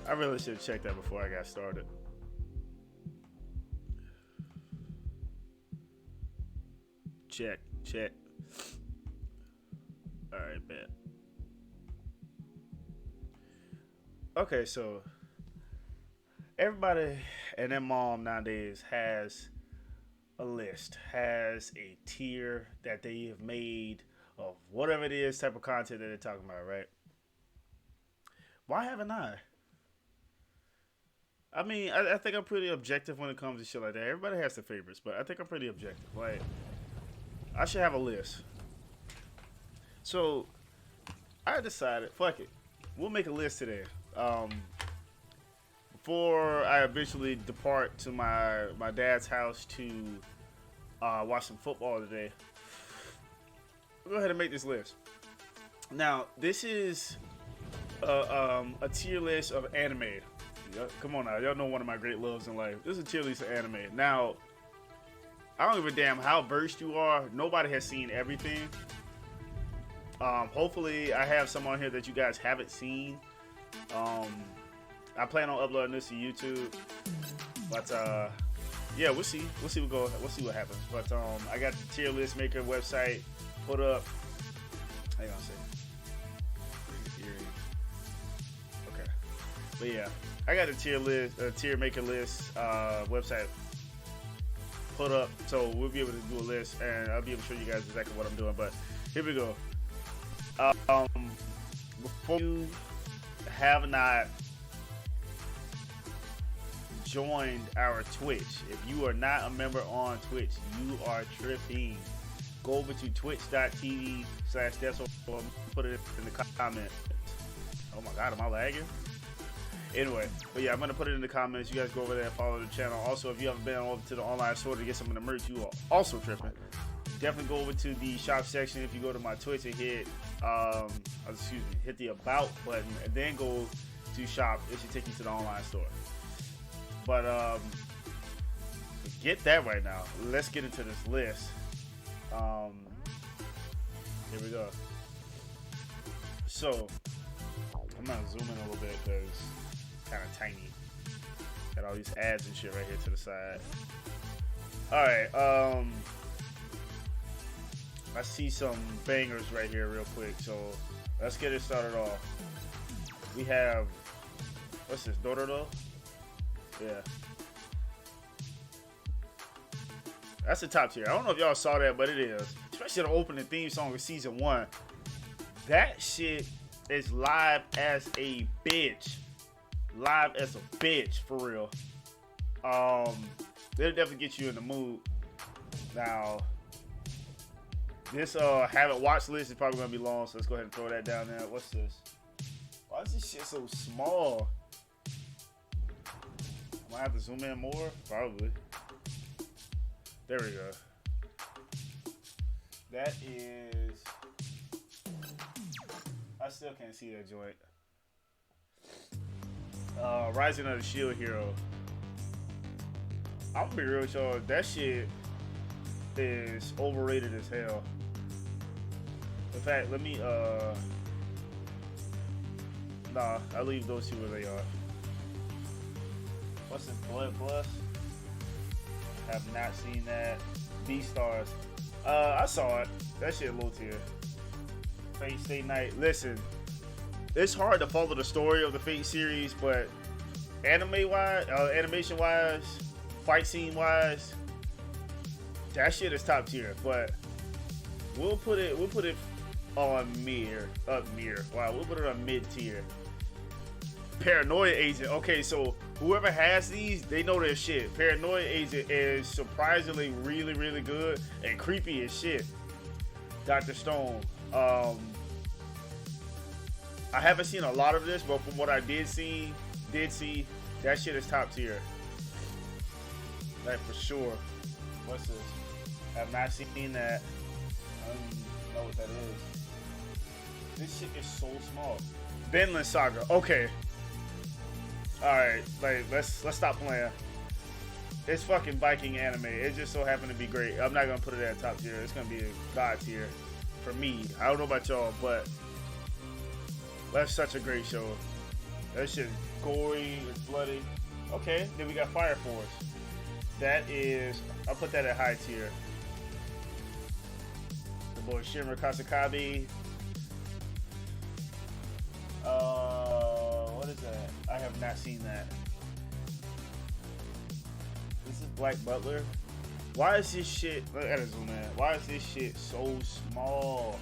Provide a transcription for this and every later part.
I really should have checked that before I got started. Check. All right, bet. Okay, so everybody and their mom nowadays has a list, has a tier that they have made of whatever it is type of content that they're talking about, right? Why haven't I? I mean, I think I'm pretty objective when it comes to shit like that. Everybody has their favorites, but I think I'm pretty objective. Like, I should have a list. So, I decided, fuck it. We'll make a list today. Before I eventually depart to my dad's house to watch some football today, I'll go ahead and make this list. Now, this is a tier list of anime. Come on now, y'all know one of my great loves in life. This is a tier list of anime. Now, I don't give a damn how versed you are. Nobody has seen everything. Hopefully, I have some on here that you guys haven't seen. I plan on uploading this to YouTube, but yeah, we'll see. We'll see what happens. But I got the tier list maker website put up. Hang on a second. Okay, but yeah, I got the tier maker list website put up, so we'll be able to do a list, and I'll be able to show you guys exactly what I'm doing. But here we go. Before you have not joined our Twitch, if you are not a member on Twitch, you are tripping. Go over to twitch.tv/DEFF-SOUL. Put it in the comments. Oh my god, am I lagging? Anyway, but yeah, I'm gonna put it in the comments. You guys go over there and follow the channel. Also, if you haven't been over to the online store to get some of the merch, you are also tripping. Definitely go over to the shop section. If you go to my Twitch and hit hit the about button and then go to shop, it should take you to the online store. But forget that right now. Let's get into this list. Here we go. So I'm gonna zoom in a little bit because it's kind of tiny. Got all these ads and shit right here to the side. All right. I see some bangers right here real quick, so let's get it started off. We have, what's this, Dororo? Yeah. That's the top tier. I don't know if y'all saw that, but it is. Especially the opening theme song of season 1. That shit is live as a bitch. Live as a bitch, for real. It'll definitely get you in the mood. Now, this haven't watched list is probably gonna be long, so let's go ahead and throw that down there. What's this? Why is this shit so small? I might have to zoom in more, probably. There we go. That is. I still can't see that joint. Rising of the Shield Hero. I'm gonna be real with y'all. That shit is overrated as hell. In fact, let me nah, I'll leave those two where they are. What's in Blood Plus? Have not seen that. B-Stars. I saw it. That shit low tier. Fate Stay Night. Listen, it's hard to follow the story of the Fate series, but anime-wise, animation-wise, fight scene-wise, that shit is top tier. But we'll put it on Wow, we'll put it on mid tier. Paranoia Agent. Okay, so whoever has these, they know their shit. Paranoia Agent is surprisingly really, really good and creepy as shit. Dr. Stone. I haven't seen a lot of this, but from what I did see, that shit is top tier. Like for sure. What's this? Have not seen that. I don't even know what that is. This shit is so small. Vinland Saga. Okay. Alright, like let's stop playing. It's fucking Viking anime. It just so happened to be great. I'm not gonna put it at top tier. It's gonna be a god tier for me. I don't know about y'all, but that's such a great show. That shit gory, it's bloody. Okay, then we got Fire Force. That is, I'll put that at high tier. The boy Shimmer Kasakabe. What is that? I have not seen that. This is Black Butler. Why is this shit, look at it, zoom in. Why is this shit so small?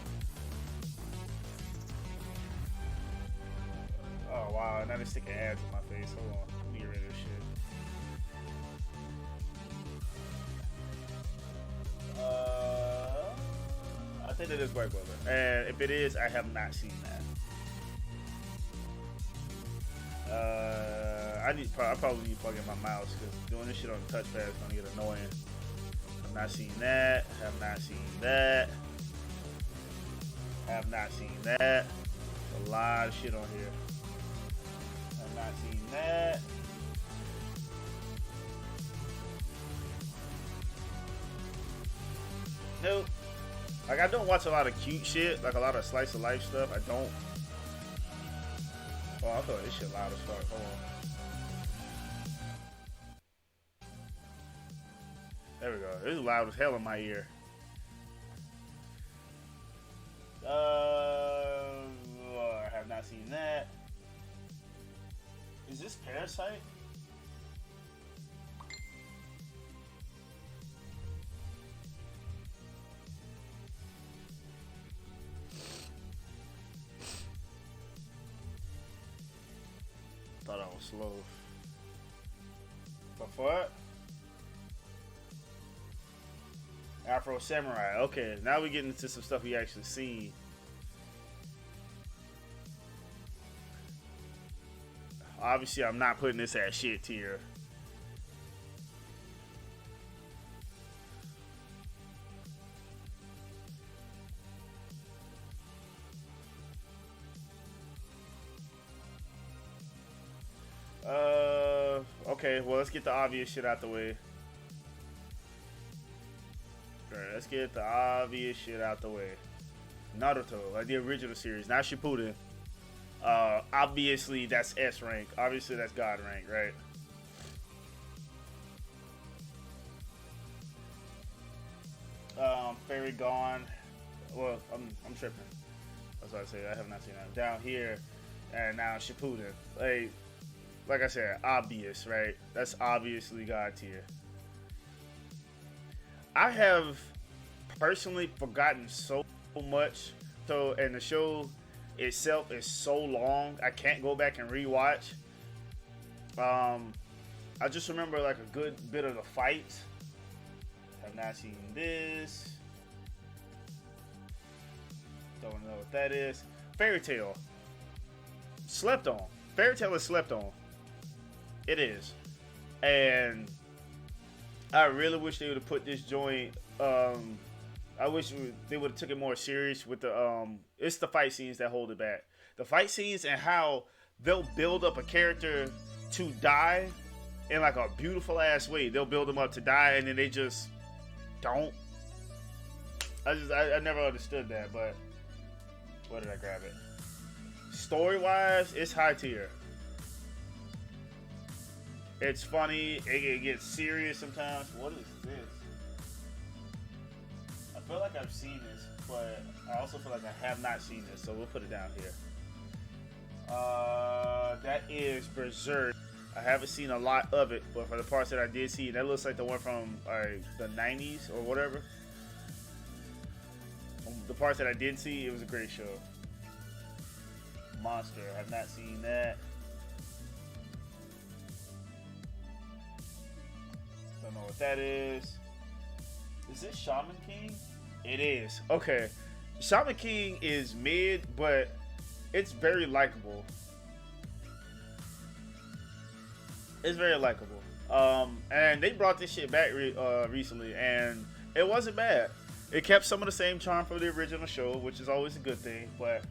Oh wow, now they're sticking ads in my face. Hold on, let me get rid of this shit. I think it is Black Butler. And if it is, I have not seen that. I probably need to plug in my mouse because doing this shit on the touchpad is gonna get annoying. I've not seen that. Have not seen that. Have not seen that. There's a lot of shit on here. Have not seen that. Nope. Like, I don't watch a lot of cute shit, like a lot of slice of life stuff. I don't. Oh, I thought this shit loud as fuck. Hold on. There we go. This is loud as hell in my ear. I have not seen that. Is this Parasite? Thought I was slow. But what? Afro Samurai. Okay, now we're getting into some stuff we actually seen. Obviously, I'm not putting this at shit tier. Okay, well, let's get the obvious shit out the way. Alright, let's get the obvious shit out the way. Naruto, like the original series, not Shippuden. Obviously, that's S rank. Obviously, that's God rank, right? Fairy Gone. Well, I'm tripping. That's what I say. I have not seen that. Down here, and now Shippuden. Like I said, obvious, right? That's obviously God tier. I have personally forgotten so much. So, and the show itself is so long, I can't go back and rewatch. I just remember like a good bit of the fights. Have not seen this. Don't know what that is. Fairy Tail. Slept on. Fairy Tail is slept on. It is. And I really wish they would have put this joint. I wish they would have took it more serious with the it's the fight scenes that hold it back. The fight scenes and how they'll build up a character to die in like a beautiful ass way. They'll build them up to die and then they just don't. I never understood that, but where did I grab it? Story wise, it's high tier. It's funny. It gets serious sometimes. What is this? I feel like I've seen this, but I also feel like I have not seen this, so we'll put it down here. That is Berserk. I haven't seen a lot of it, but for the parts that I did see, that looks like the one from the 90s or whatever. The parts that I did see, it was a great show. Monster. I have not seen that. Don't know what that is. Is this Shaman King? It is. Okay. Shaman King is mid, but it's very likable. It's very likable. And they brought this shit back recently, and it wasn't bad. It kept some of the same charm from the original show, which is always a good thing. But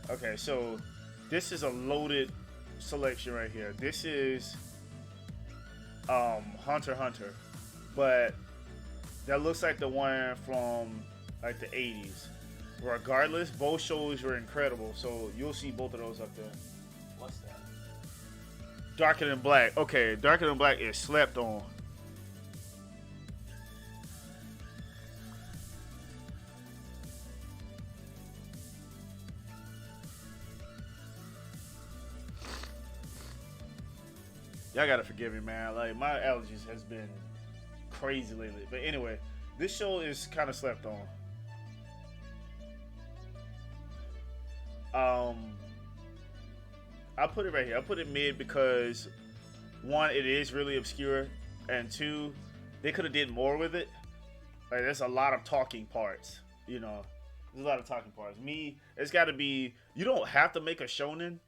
okay, so this is a loaded selection right here. This is Hunter x Hunter, but that looks like the one from like the 80s. Regardless, both shows were incredible, so you'll see both of those up there. What's that? Darker Than Black. Okay, Darker Than Black is slept on. Y'all gotta forgive me, man. Like, my allergies has been crazy lately. But anyway, this show is kind of slept on. I put it right here. I put it mid because one, it is really obscure, and two, they could have did more with it. Like, there's a lot of talking parts. You know, there's a lot of talking parts. It's got to be. You don't have to make a shonen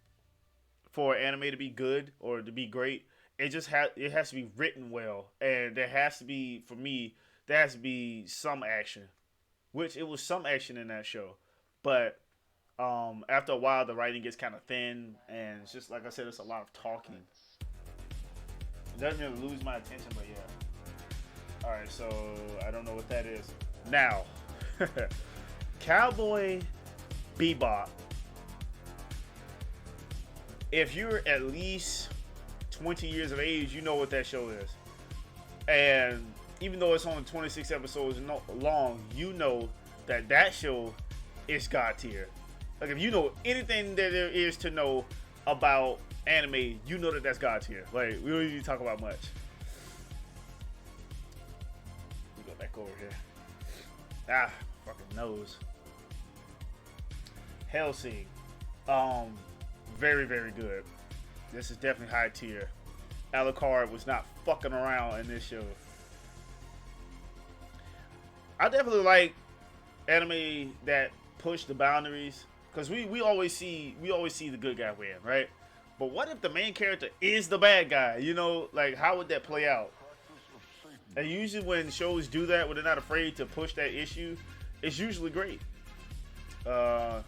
for anime to be good or to be great. It has to be written well, and there has to be, for me, there has to be some action, which it was some action in that show, but after a while the writing gets kind of thin, and it's just like I said, it's a lot of talking. It doesn't really lose my attention, but yeah. All right, so I don't know what that is now. Cowboy Bebop. If you're at least 20 years of age, you know what that show is. And even though it's only 26 episodes long, you know that show is God tier. Like, if you know anything that there is to know about anime, you know that that's God tier. Like, we don't need to talk about much. We go back over here. Ah, fucking nose. Hellsing. Very, very good. This is definitely high tier. Alucard was not fucking around in this show. I definitely like anime that push the boundaries, because we always see the good guy win, right? But what if the main character is the bad guy? You know, like, how would that play out? And usually when shows do that, when they're not afraid to push that issue, it's usually great. The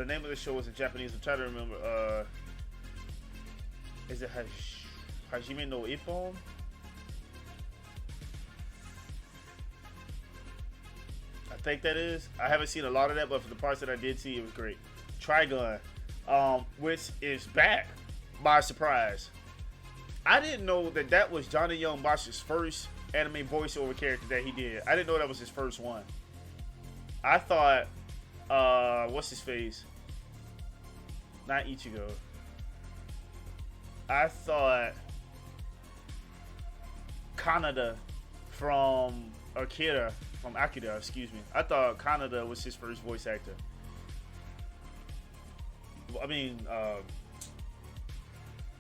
name of the show is in Japanese. I'm trying to remember. Is it Hajime no Ippon? I think that is. I haven't seen a lot of that, but for the parts that I did see, it was great. Trigun, which is back by surprise. I didn't know that was Johnny Young Bosch's first anime voiceover character that he did. I didn't know that was his first one. I thought, what's his face? Not Ichigo. I thought Kaneda from Akira, excuse me. I thought Kaneda was his first voice actor. I mean,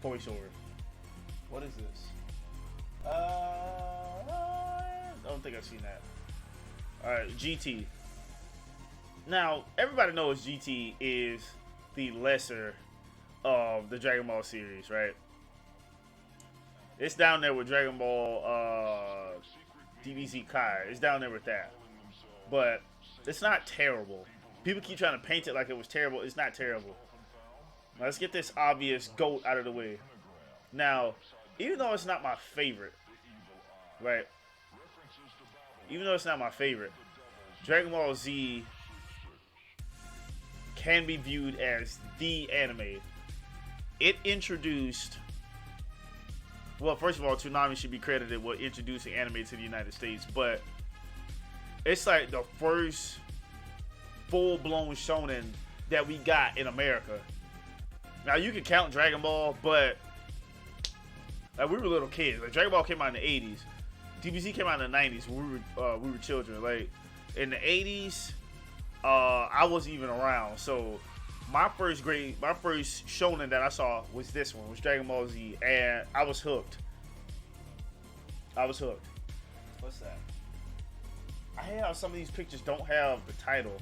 voiceover. What is this? I don't think I've seen that. Alright, GT. Now, everybody knows GT is the lesser of the Dragon Ball series, right? It's down there with Dragon Ball DBZ Kai. It's down there with that. But it's not terrible. People keep trying to paint it like it was terrible. It's not terrible. Now, let's get this obvious GOAT out of the way. Now, even though it's not my favorite, right? Even though it's not my favorite, Dragon Ball Z can be viewed as the anime. It introduced, well, first of all, Toonami should be credited with introducing anime to the United States, but it's like the first full-blown shonen that we got in America. Now, you can count Dragon Ball, but like, we were little kids. Like, Dragon Ball came out in the 80s. DBZ came out in the 90s when we were children. Like, in the 80s, I wasn't even around. So my first shonen that I saw was this one, was Dragon Ball Z, and I was hooked. What's that? I hate how some of these pictures don't have the title.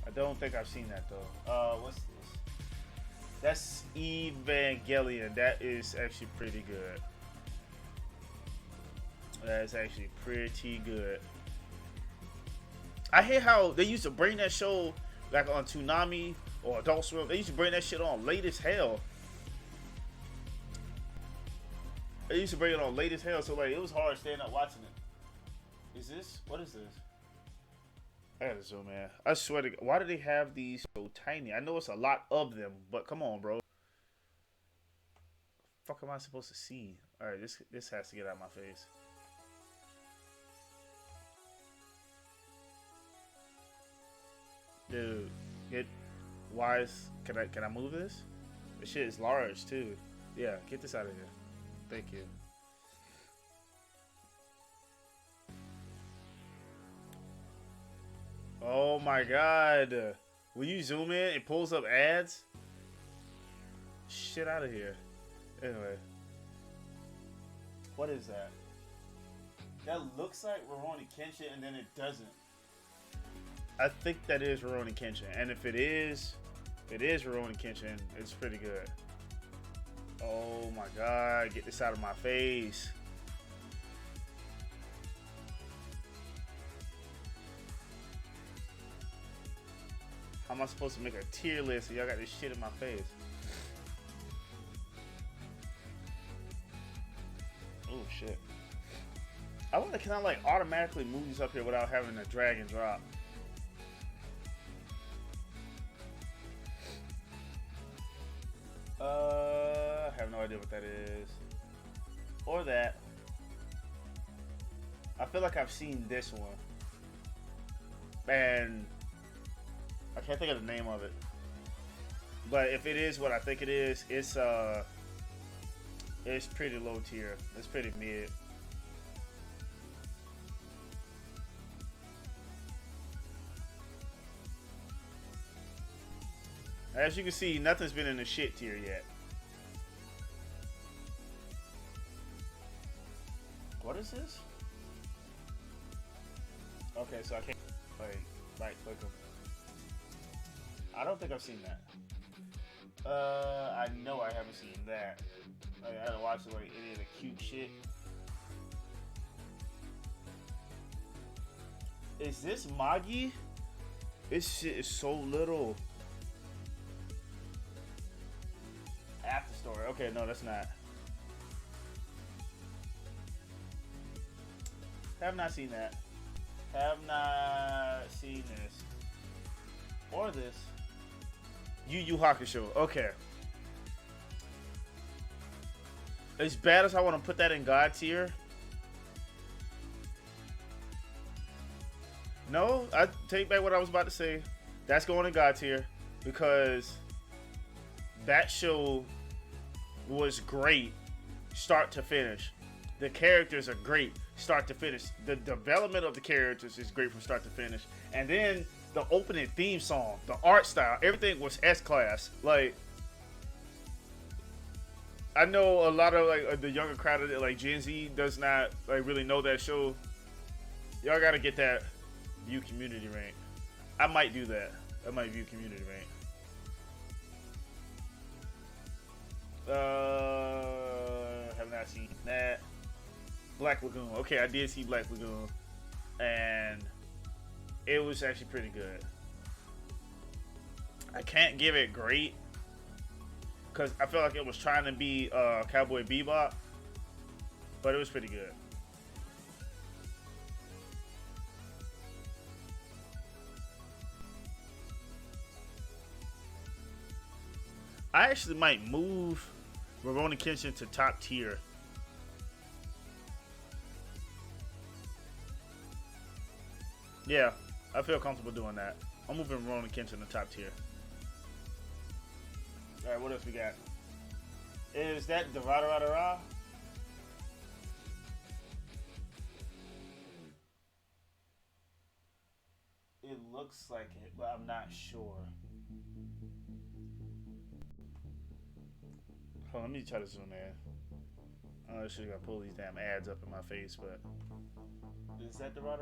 I don't think I've seen that though. What's this? That's Evangelion. That is actually pretty good. That's actually pretty good. I hate how they used to bring that show like on Toonami or Adult Swim. They used to bring that shit on late as hell. They used to bring it on late as hell, so like it was hard staying up watching it. Is this? What is this? I gotta zoom in. I swear to God, why do they have these so tiny? I know it's a lot of them, but come on, bro. Fuck am I supposed to see? All right, this has to get out of my face. Dude, get why is can I move this? This shit is large too. Yeah, get this out of here. Thank you. Oh my god. When you zoom in, it pulls up ads. Shit out of here. Anyway. What is that? That looks like Rurouni Kenshin and then it doesn't. I think that is Rurouni Kenshin. And if it is Rurouni Kenshin, it's pretty good. Oh my god, get this out of my face. How am I supposed to make a tier list if y'all got this shit in my face? Oh shit. I wonder, can I like automatically move these up here without having to drag and drop? I have no idea what that is. Or that. I feel like I've seen this one. And I can't think of the name of it. But if it is what I think it is, it's pretty low tier. It's pretty mid. As you can see, nothing's been in the shit tier yet. What is this? Okay, so I can't like right click them. I don't think I've seen that. I know I haven't seen that. Like, I haven't watched like any of the cute shit. Is this Magi? This shit is so little. After story. Okay, no, that's not. Have not seen that. Have not seen this. Or this. Yu Yu Hakusho. Okay. As bad as I want to put that in God tier. No, I take back what I was about to say. That's going in God tier. Because that show was great start to finish. The characters are great start to finish. The development of the characters is great from start to finish. And then the opening theme song, the art style, everything was S-class. Like, I know a lot of like the younger crowd of like Gen Z does not like really know that show. Y'all gotta get that view community rank. I might do that. I might view community rank. Have not seen that. Black Lagoon. Okay, I did see Black Lagoon, and it was actually pretty good. I can't give it great because I felt like it was trying to be Cowboy Bebop, but it was pretty good. I actually might move Rurouni Kenshin to top tier. Yeah, I feel comfortable doing that. I'm moving Rurouni Kenshin to top tier. Alright, what else we got? Is that the Ra? It looks like it, but I'm not sure. Hold on, let me try to zoom in. I should have pulled these damn ads up in my face, but is that the Ra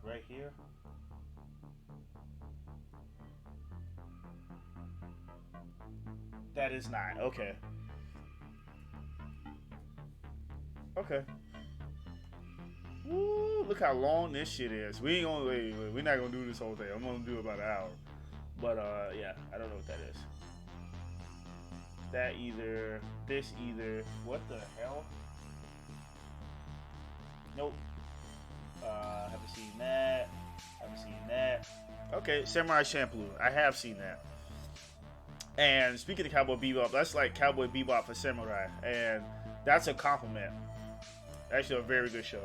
right here? That is not. Okay. Okay. Woo, look how long this shit is. We ain't gonna wait. We're not gonna do this whole thing. I'm gonna do about an hour. But yeah, I don't know what that is. That either, this either. What the hell? Nope. Haven't seen that. Haven't seen that. Okay, Samurai Champloo. I have seen that. And speaking of Cowboy Bebop, that's like Cowboy Bebop for samurai, and that's a compliment. Actually, a very good show.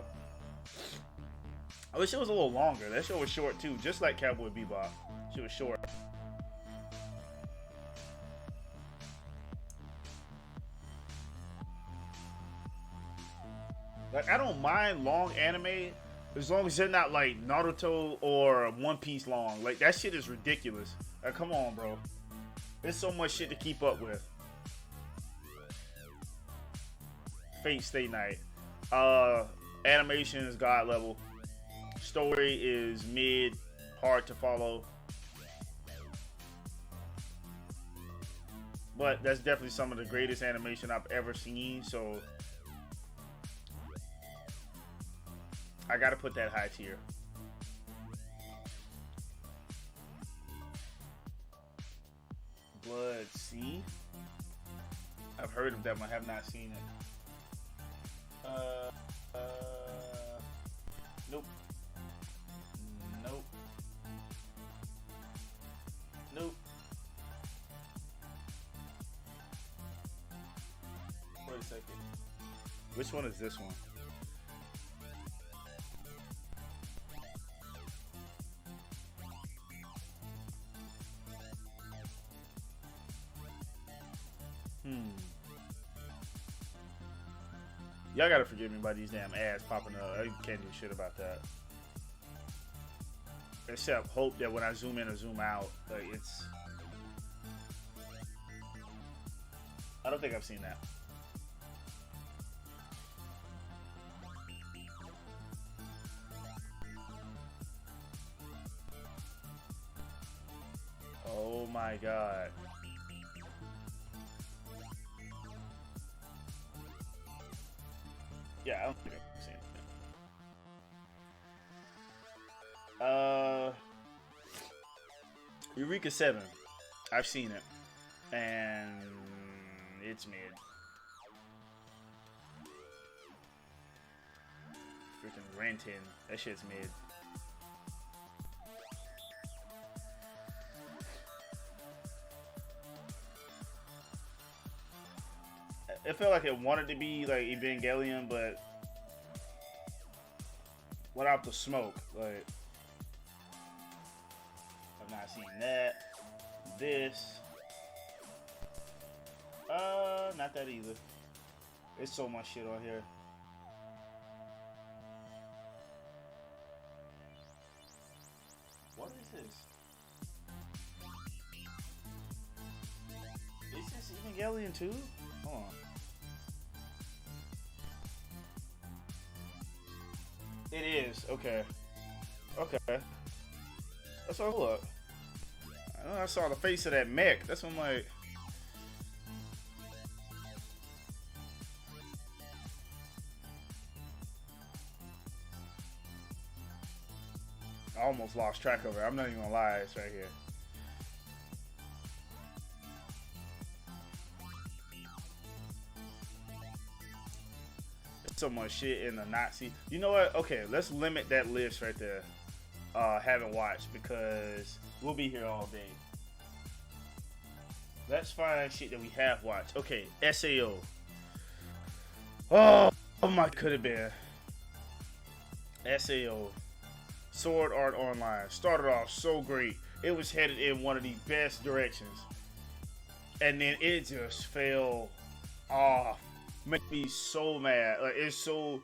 I wish it was a little longer. That show was short too, just like Cowboy Bebop. She was short. Like, I don't mind long anime as long as they're not like Naruto or One Piece long. Like, that shit is ridiculous. Like, come on, bro. There's so much shit to keep up with. Fate Stay Night. Animation is god level. Story is mid, hard to follow. But that's definitely some of the greatest animation I've ever seen, so I gotta put that high tier. Blood Sea. I've heard of them, I have not seen it. Nope. Nope. Nope. Wait a second. Which one is this one? Y'all gotta forgive me by these damn ads popping up. I can't do shit about that. Except hope that when I zoom in or zoom out, like, it's... I don't think I've seen that. Oh my god. Yeah, I don't think I've seen it. Eureka 7. I've seen it. And it's mid. Freaking Renton. That shit's mid. It felt like it wanted to be like Evangelion, but without the smoke. Like, I've not seen that. This, not that either. There's so much shit on here. What is this? Is this Evangelion too? Hold on. It is, okay. Okay. That's all look. I know I saw the face of that mech. That's what I'm like. I almost lost track of it. I'm not even gonna lie, it's right here. So much shit in the Nazi. You know what? Okay, let's limit that list right there. Haven't watched, because we'll be here all day. Let's find shit that we have watched. Okay, SAO. Oh my, could have been. SAO. Sword Art Online. Started off so great. It was headed in one of the best directions. And then it just fell off. Make me so mad. Like, it's so,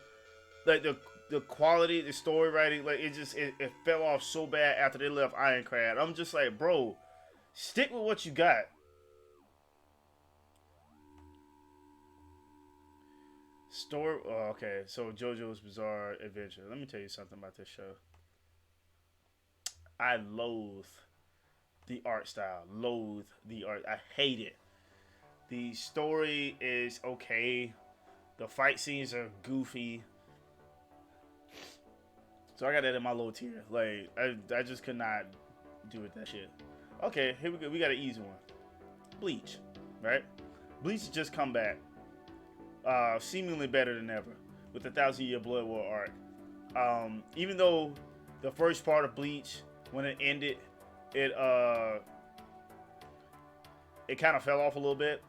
like, the quality, the story writing, like, it fell off so bad after they left Ironclad. I'm just like, bro, stick with what you got. Story. Oh, okay, so JoJo's Bizarre Adventure. Let me tell you something about this show. I loathe the art style. Loathe the art. I hate it. The story is okay. The fight scenes are goofy. So I got that in my low tier. Like, I just could not do with that shit. Okay, here we go. We got an easy one. Bleach, right? Bleach has just come back. Seemingly better than ever with the 1,000-Year Blood War arc. Even though the first part of Bleach, when it ended, it it kind of fell off a little bit.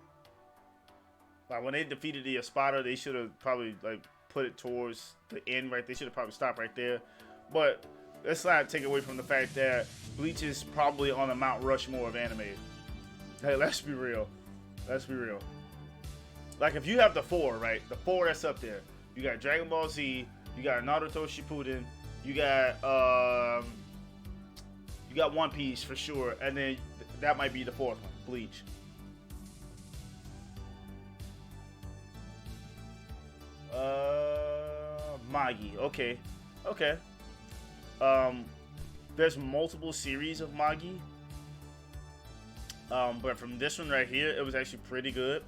Like when they defeated the Espada, they should have probably like put it towards the end right. They should have probably stopped right there. But let's not take away from the fact that Bleach is probably on the Mount Rushmore of anime. Hey, let's be real. Let's be real. Like if you have the 4, right? The 4 that's up there. You got Dragon Ball Z. You got Naruto Shippuden. You got One Piece for sure, and then that might be the 4th one, Bleach. Magi. Okay. There's multiple series of Magi. But from this one right here, it was actually pretty good.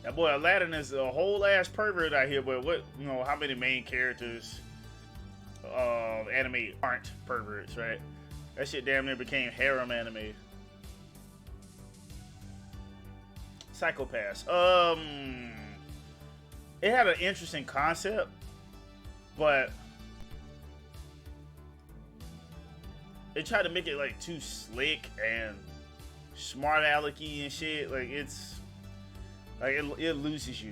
That boy Aladdin is a whole ass pervert out here, but what, you know, how many main characters of anime aren't perverts, right? That shit damn near became harem anime. Psychopaths. It had an interesting concept, but they tried to make it like too slick and smart alecky and shit. Like it's like it loses you.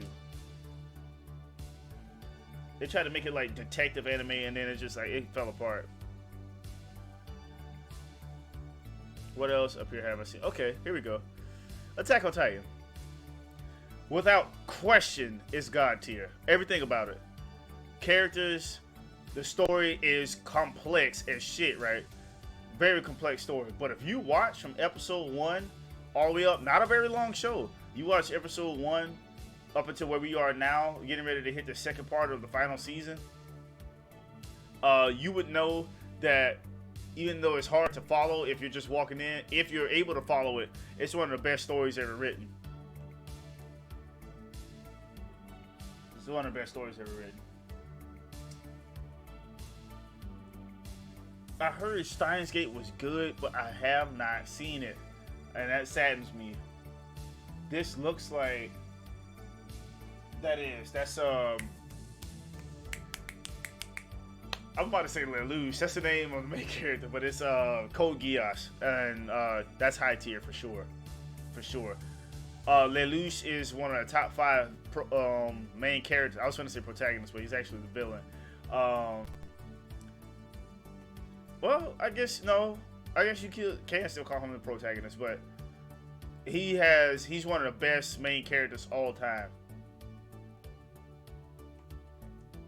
They tried to make it like detective anime, and then it just like it fell apart. What else up here have I seen? Okay, here we go. Attack on Titan. Without question, it's God tier. Everything about it. Characters, the story is complex as shit, right? Very complex story. But if you watch from episode 1 all the way up, not a very long show. You watch episode 1 up until where we are now, getting ready to hit the second part of the final season. You would know that even though it's hard to follow if you're just walking in, if you're able to follow it, it's one of the best stories ever written. It's one of the best stories ever written. I heard Steins Gate was good, but I have not seen it, and that saddens me. This looks like that's I'm about to say Lelouch. That's the name of the main character, but it's Code Geass, and that's high tier for sure, Lelouch is one of the top 5 main characters. I was going to say protagonist, but he's actually the villain. Well, I guess no. I guess you can still call him the protagonist, but he's one of the best main characters all time.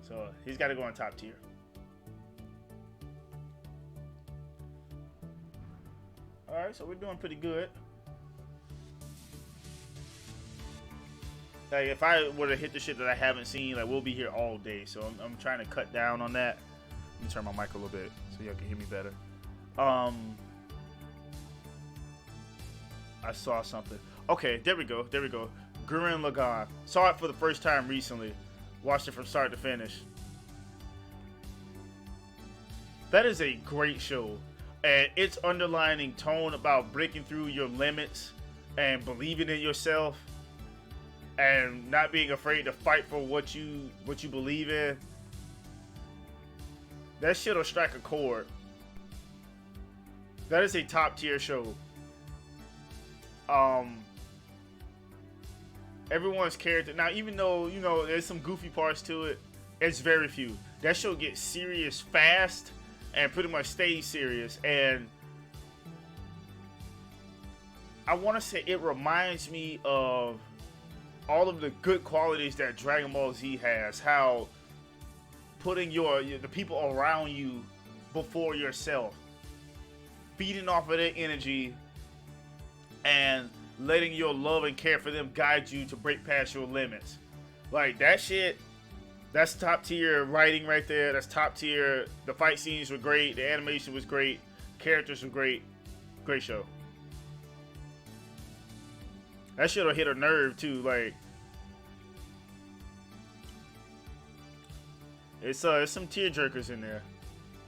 So he's got to go on top tier. All right, so we're doing pretty good. Like if I were to hit the shit that I haven't seen, like we'll be here all day. So I'm trying to cut down on that. Let me turn my mic a little bit so y'all can hear me better. I saw something. Okay, there we go. Gurren Lagann. Saw it for the first time recently. Watched it from start to finish. That is a great show. And its underlining tone about breaking through your limits and believing in yourself and not being afraid to fight for what you believe in. That shit'll strike a chord. That is a top tier show. Everyone's character. Now, even though, you know, there's some goofy parts to it, it's very few. That show gets serious fast and pretty much stays serious. And I want to say it reminds me of all of the good qualities that Dragon Ball Z has. How putting the people around you before yourself, feeding off of their energy, and letting your love and care for them guide you to break past your limits. Like that shit, that's top tier writing right there. That's top tier. The fight scenes were great. The animation was great. Characters were great. Great show. That shit'll hit a nerve too. Like it's some tearjerkers in there.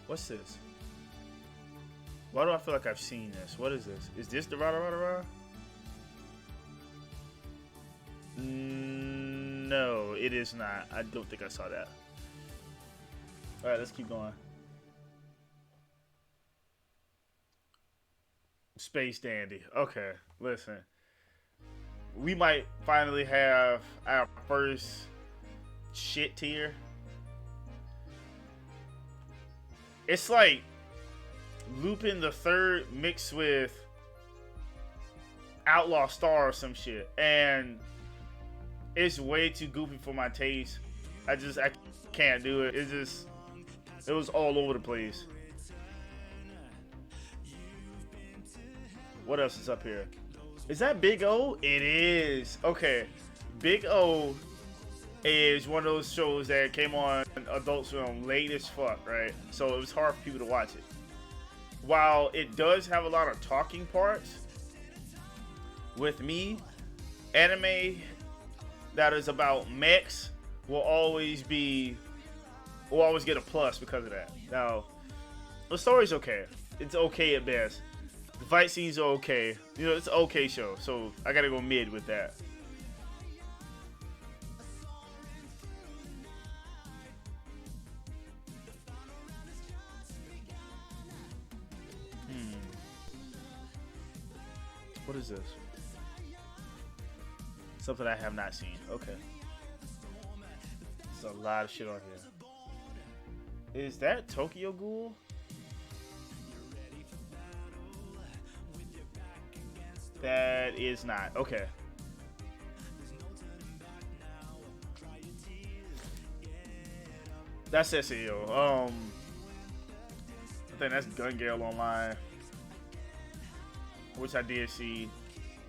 What's this? Why do I feel like I've seen this? What is this? Is this the Rara? No, it is not. I don't think I saw that. Alright, let's keep going. Space Dandy. Okay, listen. We might finally have our first shit tier. It's like Lupin the Third mixed with Outlaw Star or some shit, and it's way too goofy for my taste. I can't do it. It was all over the place. What else is up here? Is that Big O? It is. Okay, Big O is one of those shows that came on Adult Swim late as fuck, right? So it was hard for people to watch it. While it does have a lot of talking parts, with me, anime that is about mechs will always get a plus because of that. Now, the story's okay. It's okay at best. The fight scenes are okay. You know, it's an okay show. So I gotta go mid with that. What is this? Something I have not seen. Okay. There's a lot of shit on here. Is that Tokyo Ghoul? That is not. Okay. That's SEO. I think that's Gun Gale Online, which I did see,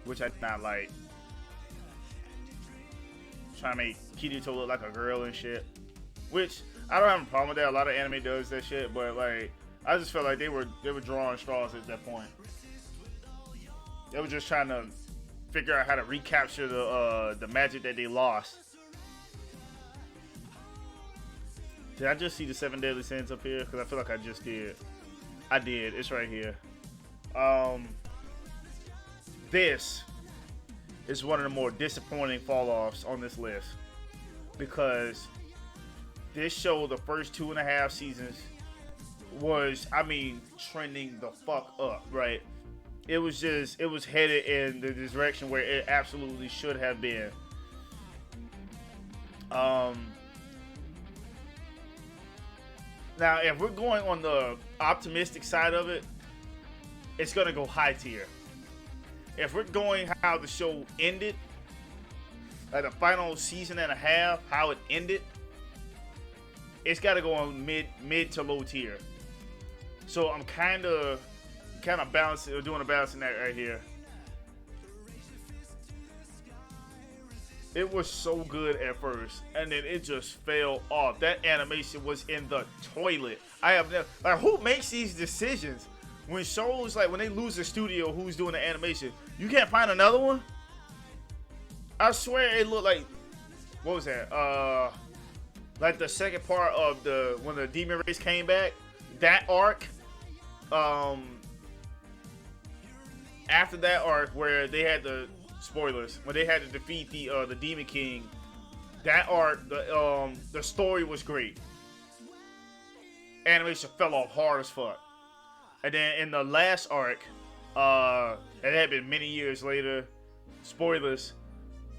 which I did not like. Trying to make Kirito look like a girl and shit, which I don't have a problem with that. A lot of anime does that shit, but like I just felt like they were drawing straws at that point. They were just trying to figure out how to recapture the magic that they lost. Did I just see the 7 Deadly Sins up here? Because I feel like I just did. I did. It's right here. This is one of the more disappointing fall-offs on this list, because this show, the first 2.5 seasons, was, I mean, trending the fuck up, right? It was headed in the direction where it absolutely should have been. Now, if we're going on the optimistic side of it, it's gonna go high tier. If we're going how the show ended, like the final season and a half, how it ended, it's got to go on mid to low tier. So I'm kind of balancing, doing a balancing act right here. It was so good at first, and then it just fell off. That animation was in the toilet. I have never, like, who makes these decisions? When shows, like, when they lose the studio, who's doing the animation, you can't find another one? I swear it looked like, what was that? Like the second part of when the demon race came back, that arc, after that arc where they had the, spoilers, when they had to defeat the Demon King, that arc, the story was great. Animation fell off hard as fuck. And then in the last arc, it had been many years later, spoilers,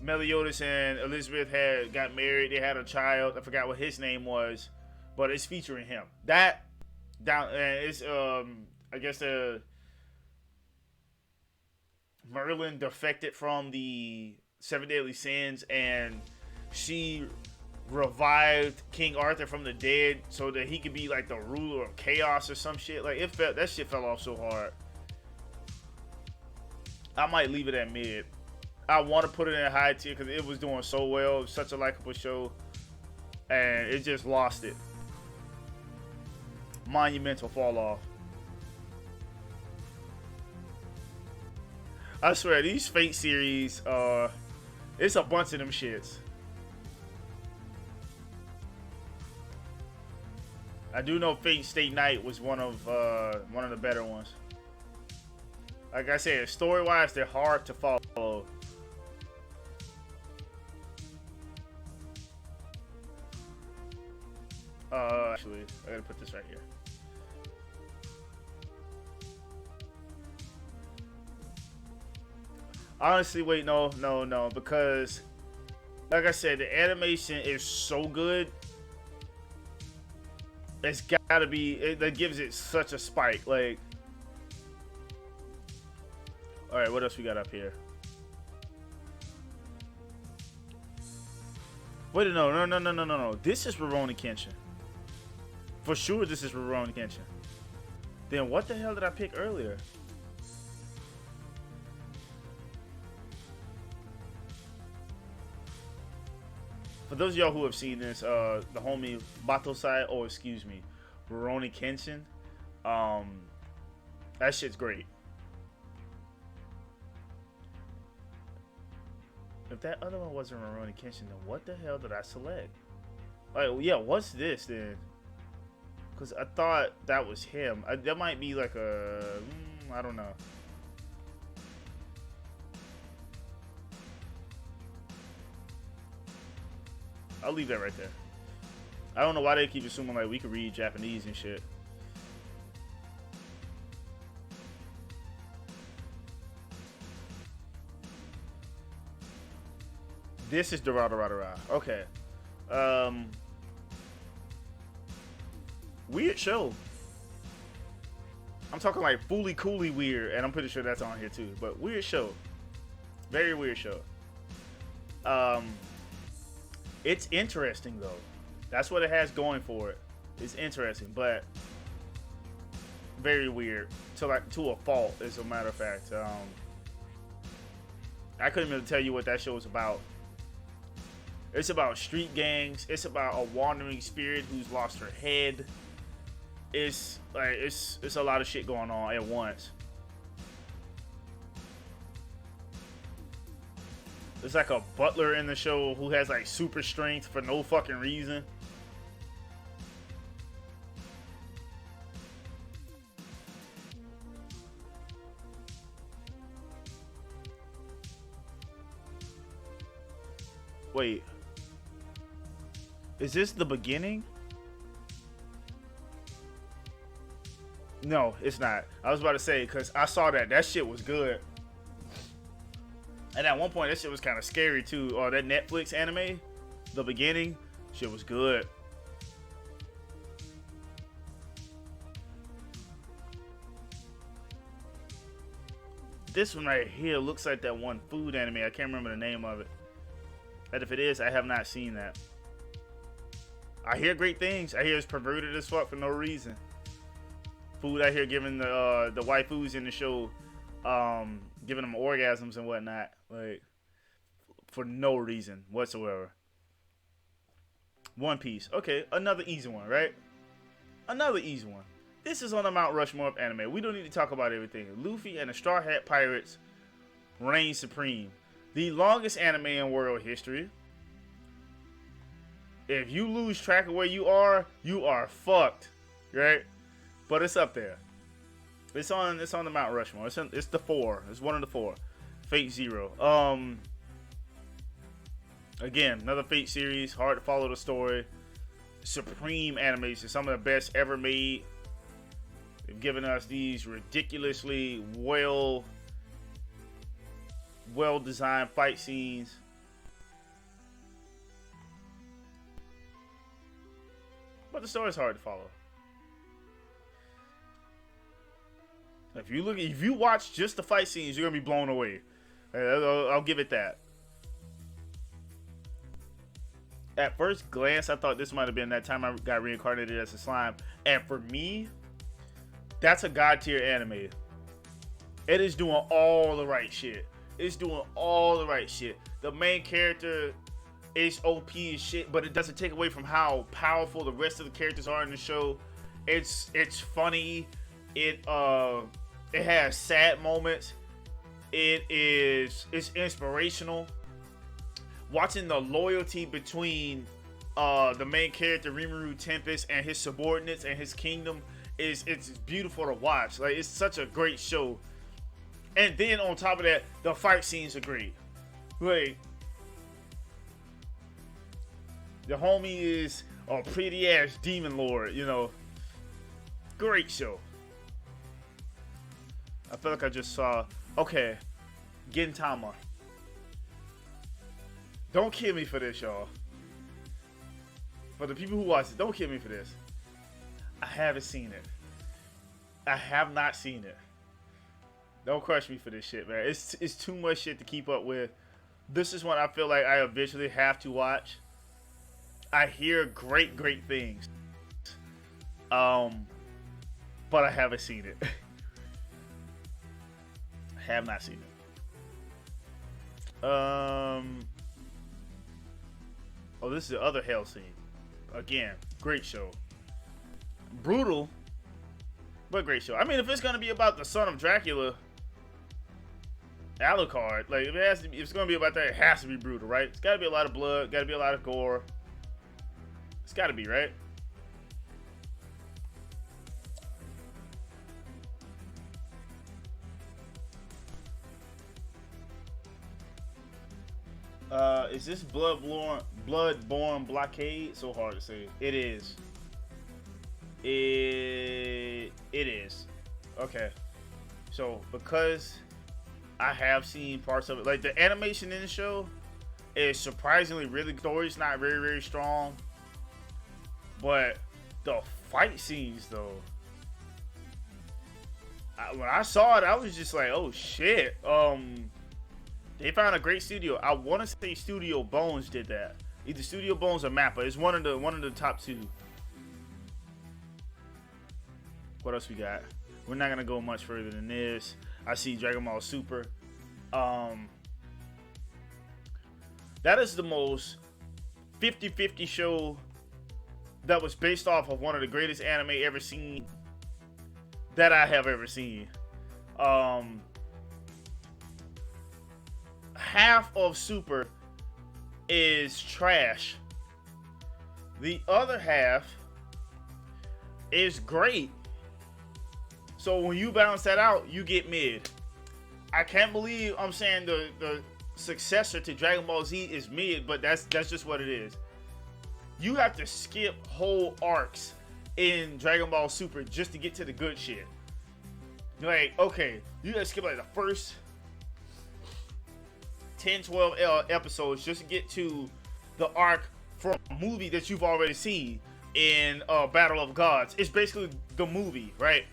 Meliodas and Elizabeth got married, they had a child, I forgot what his name was, but it's featuring him. That, it's, I guess Merlin defected from the 7 Deadly Sins, and she revived King Arthur from the dead so that he could be like the ruler of chaos or some shit. Like, that shit fell off so hard. I might leave it at mid. I want to put it in high tier because it was doing so well. It was such a likable show, and it just lost it. Monumental fall off. I swear, these Fate series, it's a bunch of them shits. I do know Fate Stay Night was one of the better ones. Like I said, story-wise, they're hard to follow. Actually, I gotta put this right here. Honestly, wait, no, because like I said, the animation is so good. It's gotta be that gives it such a spike. Like, all right, what else we got up here? Wait, no. This is Rurouni Kenshin. For sure, this is Rurouni Kenshin. Then what the hell did I pick earlier? For those of y'all who have seen this, the homie Batosai, or excuse me, Rurouni Kenshin, that shit's great. If that other one wasn't Rurouni Kenshin, then what the hell did I select? Like, yeah, what's this then? Because I thought that was him. That might be like a, I don't know. I'll leave that right there. I don't know why they keep assuming like we could read Japanese and shit. This is Durarara. Okay. Weird show. I'm talking like fully coolly weird, and I'm pretty sure that's on here too. But weird show. Very weird show. It's interesting though. That's what it has going for it. It's interesting, but very weird to a fault, as a matter of fact. I couldn't even tell you what that show was about. It's about street gangs. It's about a wandering spirit who's lost her head. It's like it's a lot of shit going on at once. There's like a butler in the show who has like super strength for no fucking reason. Wait. Is this the beginning? No, it's not. I was about to say, because I saw that shit was good. And at one point, that shit was kind of scary too. Or that Netflix anime, the beginning, shit was good. This one right here looks like that one food anime. I can't remember the name of it. And if it is, I have not seen that. I hear great things. I hear it's perverted as fuck for no reason. Food out here giving the waifus in the show, giving them orgasms and whatnot, like for no reason whatsoever. One Piece, okay, another easy one, right? Another easy one. This is on the Mount Rushmore of anime. We don't need to talk about everything. Luffy and the Straw Hat Pirates reign supreme. The longest anime in world history. If you lose track of where you are fucked, right? But it's up there. It's on the Mount Rushmore. It's the 4. It's one of the 4. Fate Zero. Again, another Fate series. Hard to follow the story. Supreme animation. Some of the best ever made. They've given us these ridiculously well designed fight scenes. But the story's hard to follow. If you watch just the fight scenes, you're gonna be blown away. I'll give it that. At first glance, I thought this might have been that time I got reincarnated as a slime. And for me, that's a god tier anime. It is doing all the right shit. It's doing all the right shit. The main character is OP as shit, but it doesn't take away from how powerful the rest of the characters are in the show. It's funny. It has sad moments. It's inspirational. Watching the loyalty between the main character Rimuru Tempest and his subordinates and his kingdom it's beautiful to watch. Like, it's such a great show. And then on top of that, the fight scenes are great. Like, the homie is a pretty ass demon lord, you know. Great show. I feel like I just saw. Okay, Gintama. Don't kill me for this, y'all. For the people who watch it, don't kill me for this. I haven't seen it. I have not seen it. Don't crush me for this shit, man. It's too much shit to keep up with. This is one I feel like I eventually have to watch. I hear great things. But I haven't seen it. I have not seen it. Oh, this is the other hell scene. Again, great show. Brutal, but great show. I mean, if it's gonna be about the son of Dracula, Alucard, like if it's gonna be about that, it has to be brutal, right? It's gotta be a lot of blood, gotta be a lot of gore. It's gotta be, right? Is this Bloodborne Blockade? So hard to say. It is. It is. Okay. So, because I have seen parts of it, like the animation in the show is surprisingly really good. The story's not very strong. But the fight scenes, though. When I saw it, I was just like, oh shit. They found a great studio. I want to say Studio Bones did that. Either Studio Bones or Mappa. It's one of the top two. What else we got? We're not gonna go much further than this. I see Dragon Ball Super. That is the most 50-50 show that was based off of one of the greatest anime ever seen that I have ever seen. Half of Super is trash. The other half is great. So when you balance that out, you get mid. I can't believe I'm saying the successor to Dragon Ball Z is mid, but that's just what it is. You have to skip whole arcs in Dragon Ball Super just to get to the good shit. Like, okay, you gotta skip like the first 10-12 episodes just to get to the arc from a movie that you've already seen in Battle of Gods. It's basically the movie, right?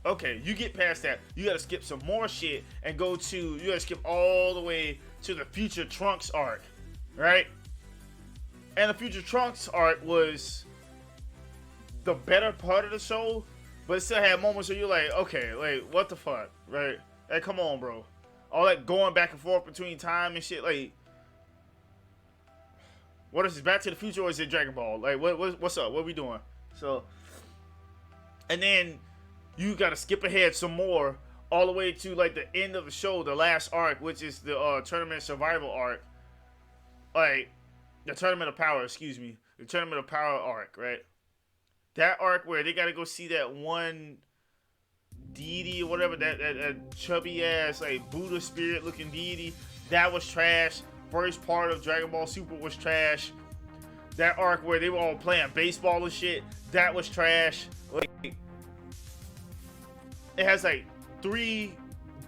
Okay, you get past that. You gotta skip some more shit and you gotta skip all the way to the Future Trunks arc, right? And the Future Trunks arc was the better part of the show, but it still had moments where you're like, okay, like, what the fuck, right? Like, come on, bro. All that going back and forth between time and shit, like, what is this, Back to the Future or is it Dragon Ball? Like, what's up? What are we doing? So, and then you gotta skip ahead some more all the way to like the end of the show, the last arc, which is the Tournament Survival arc. Like, the Tournament of Power, excuse me. The Tournament of Power arc, right? That arc where they gotta go see that one deity or whatever, that chubby ass like Buddha spirit looking deity, that was trash. First part of Dragon Ball Super was trash. That arc where they were all playing baseball and shit, that was trash. Like, it has like 3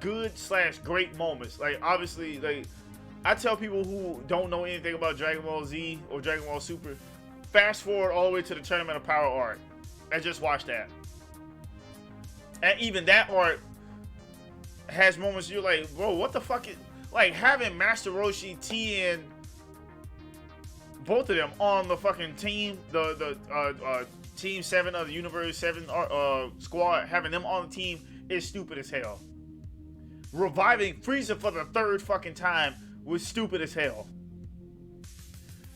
good/great moments. Like, obviously, like, I tell people who don't know anything about Dragon Ball Z or Dragon Ball Super, fast forward all the way to the Tournament of Power arc and just watch that. And even that arc has moments you're like, bro, what the fuck is... Like, having Master Roshi, Tien, both of them on the fucking team, the Team 7 of the Universe 7 squad, having them on the team is stupid as hell. Reviving Frieza for the 3rd fucking time was stupid as hell.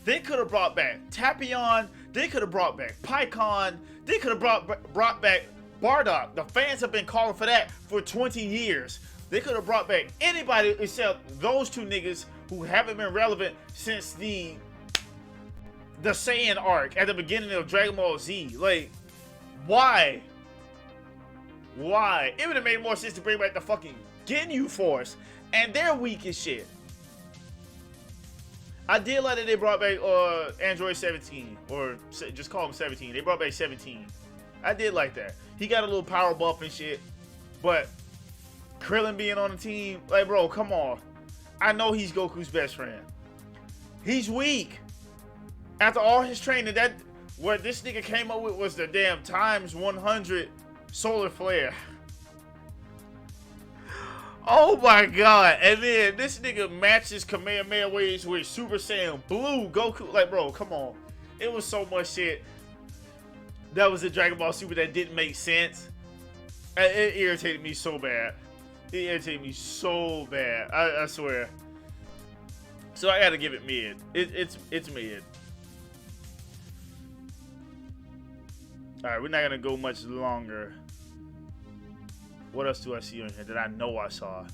They could have brought back Tapion. They could have brought back Pycon. They could have brought back Bardock. The fans have been calling for that for 20 years. They could have brought back anybody except those 2 niggas who haven't been relevant since the Saiyan arc at the beginning of Dragon Ball Z. Like, why? Why? It would have made more sense to bring back the fucking Ginyu Force, and they're weak as shit. I did like that they brought back Android 17, or just call him 17. They brought back 17. I did like that. He got a little power buff and shit, but Krillin being on the team, like, bro, come on. I know he's Goku's best friend. He's weak. After all his training, what this nigga came up with was the damn times 100 solar flare. Oh my god. And then this nigga matches Kamehameha waves with Super Saiyan Blue Goku. Like, bro, come on. It was so much shit that was in Dragon Ball Super that didn't make sense. It irritated me so bad. It irritated me so bad. I swear. So I gotta give it mid. It's mid. Alright, we're not gonna go much longer. What else do I see on here that I know I saw?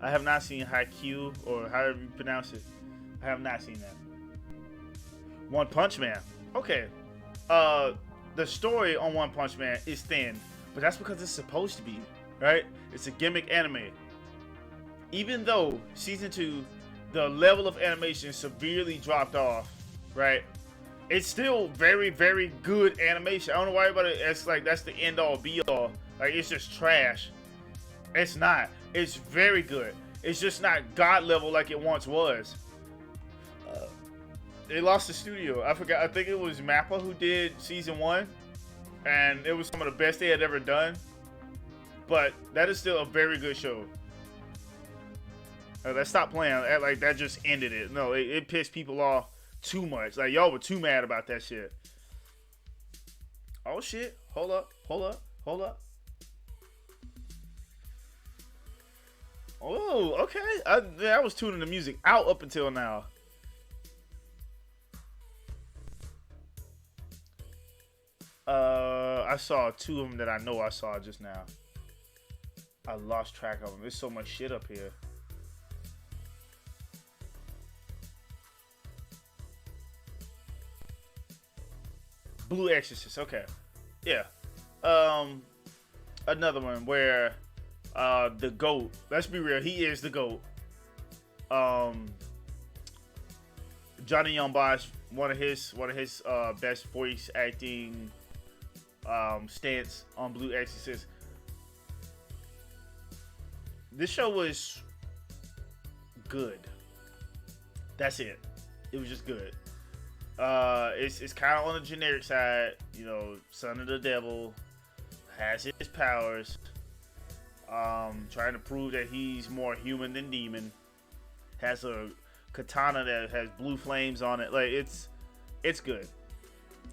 I have not seen Haikyuu, or however you pronounce it. I have not seen that. One Punch Man. Okay. The story on One Punch Man is thin, but that's because it's supposed to be, right? It's a gimmick anime. Even though season 2, the level of animation severely dropped off, right? It's still very, very good animation. I don't know why everybody, it's like that's the end all be all. Like, it's just trash. It's not. It's very good. It's just not God level like it once was. They lost the studio. I forgot. I think it was Mappa who did season 1, and it was some of the best they had ever done. But that is still a very good show. Let's stop playing. Like, that just ended it. No, it pissed people off too much. Like, y'all were too mad about that shit. Oh shit. Hold up. Hold up. Hold up. Oh, okay. I was tuning the music out up until now. I saw 2 of them that I know I saw just now. I lost track of them. There's so much shit up here. Blue Exorcist. Okay. Yeah. Another one where the GOAT. Let's be real. He is the GOAT. Johnny Young Bosch, one of his best voice acting stints on Blue Exorcist. This show was good. That's it. It was just good. It's kind of on the generic side, you know, son of the devil, has his powers, trying to prove that he's more human than demon, has a katana that has blue flames on it. Like, it's good.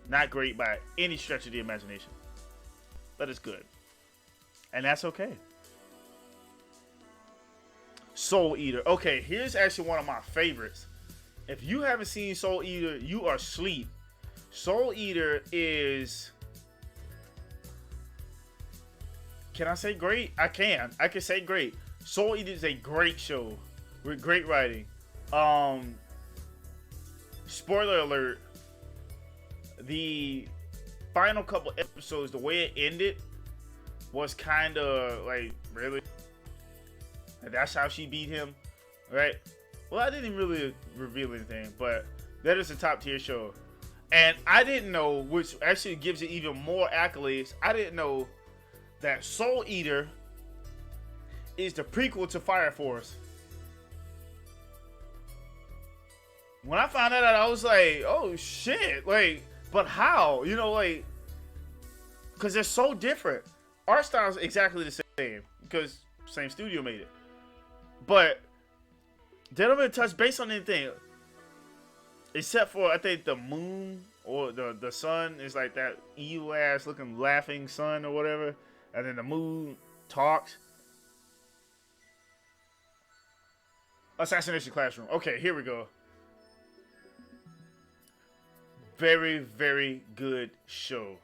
Not great by any stretch of the imagination, but it's good, and that's okay. Soul Eater. Okay, here's actually one of my favorites. If you haven't seen Soul Eater, you are asleep. Soul Eater is... Can I say great? I can. I can say great. Soul Eater is a great show with great writing. Spoiler alert. The final couple episodes, the way it ended was kind of like, really? And that's how she beat him, right? Well, I didn't really reveal anything, but that is a top tier show. And I didn't know, which actually gives it even more accolades, I didn't know that Soul Eater is the prequel to Fire Force. When I found that out, I was like, oh shit, like, but how? You know, like, because they're so different. Art style is exactly the same, because same studio made it. But they don't really touch base on anything. Except for, I think, the moon or the sun is like that evil ass looking laughing sun or whatever. And then the moon talks. Assassination Classroom. Okay, here we go. Very, very good show.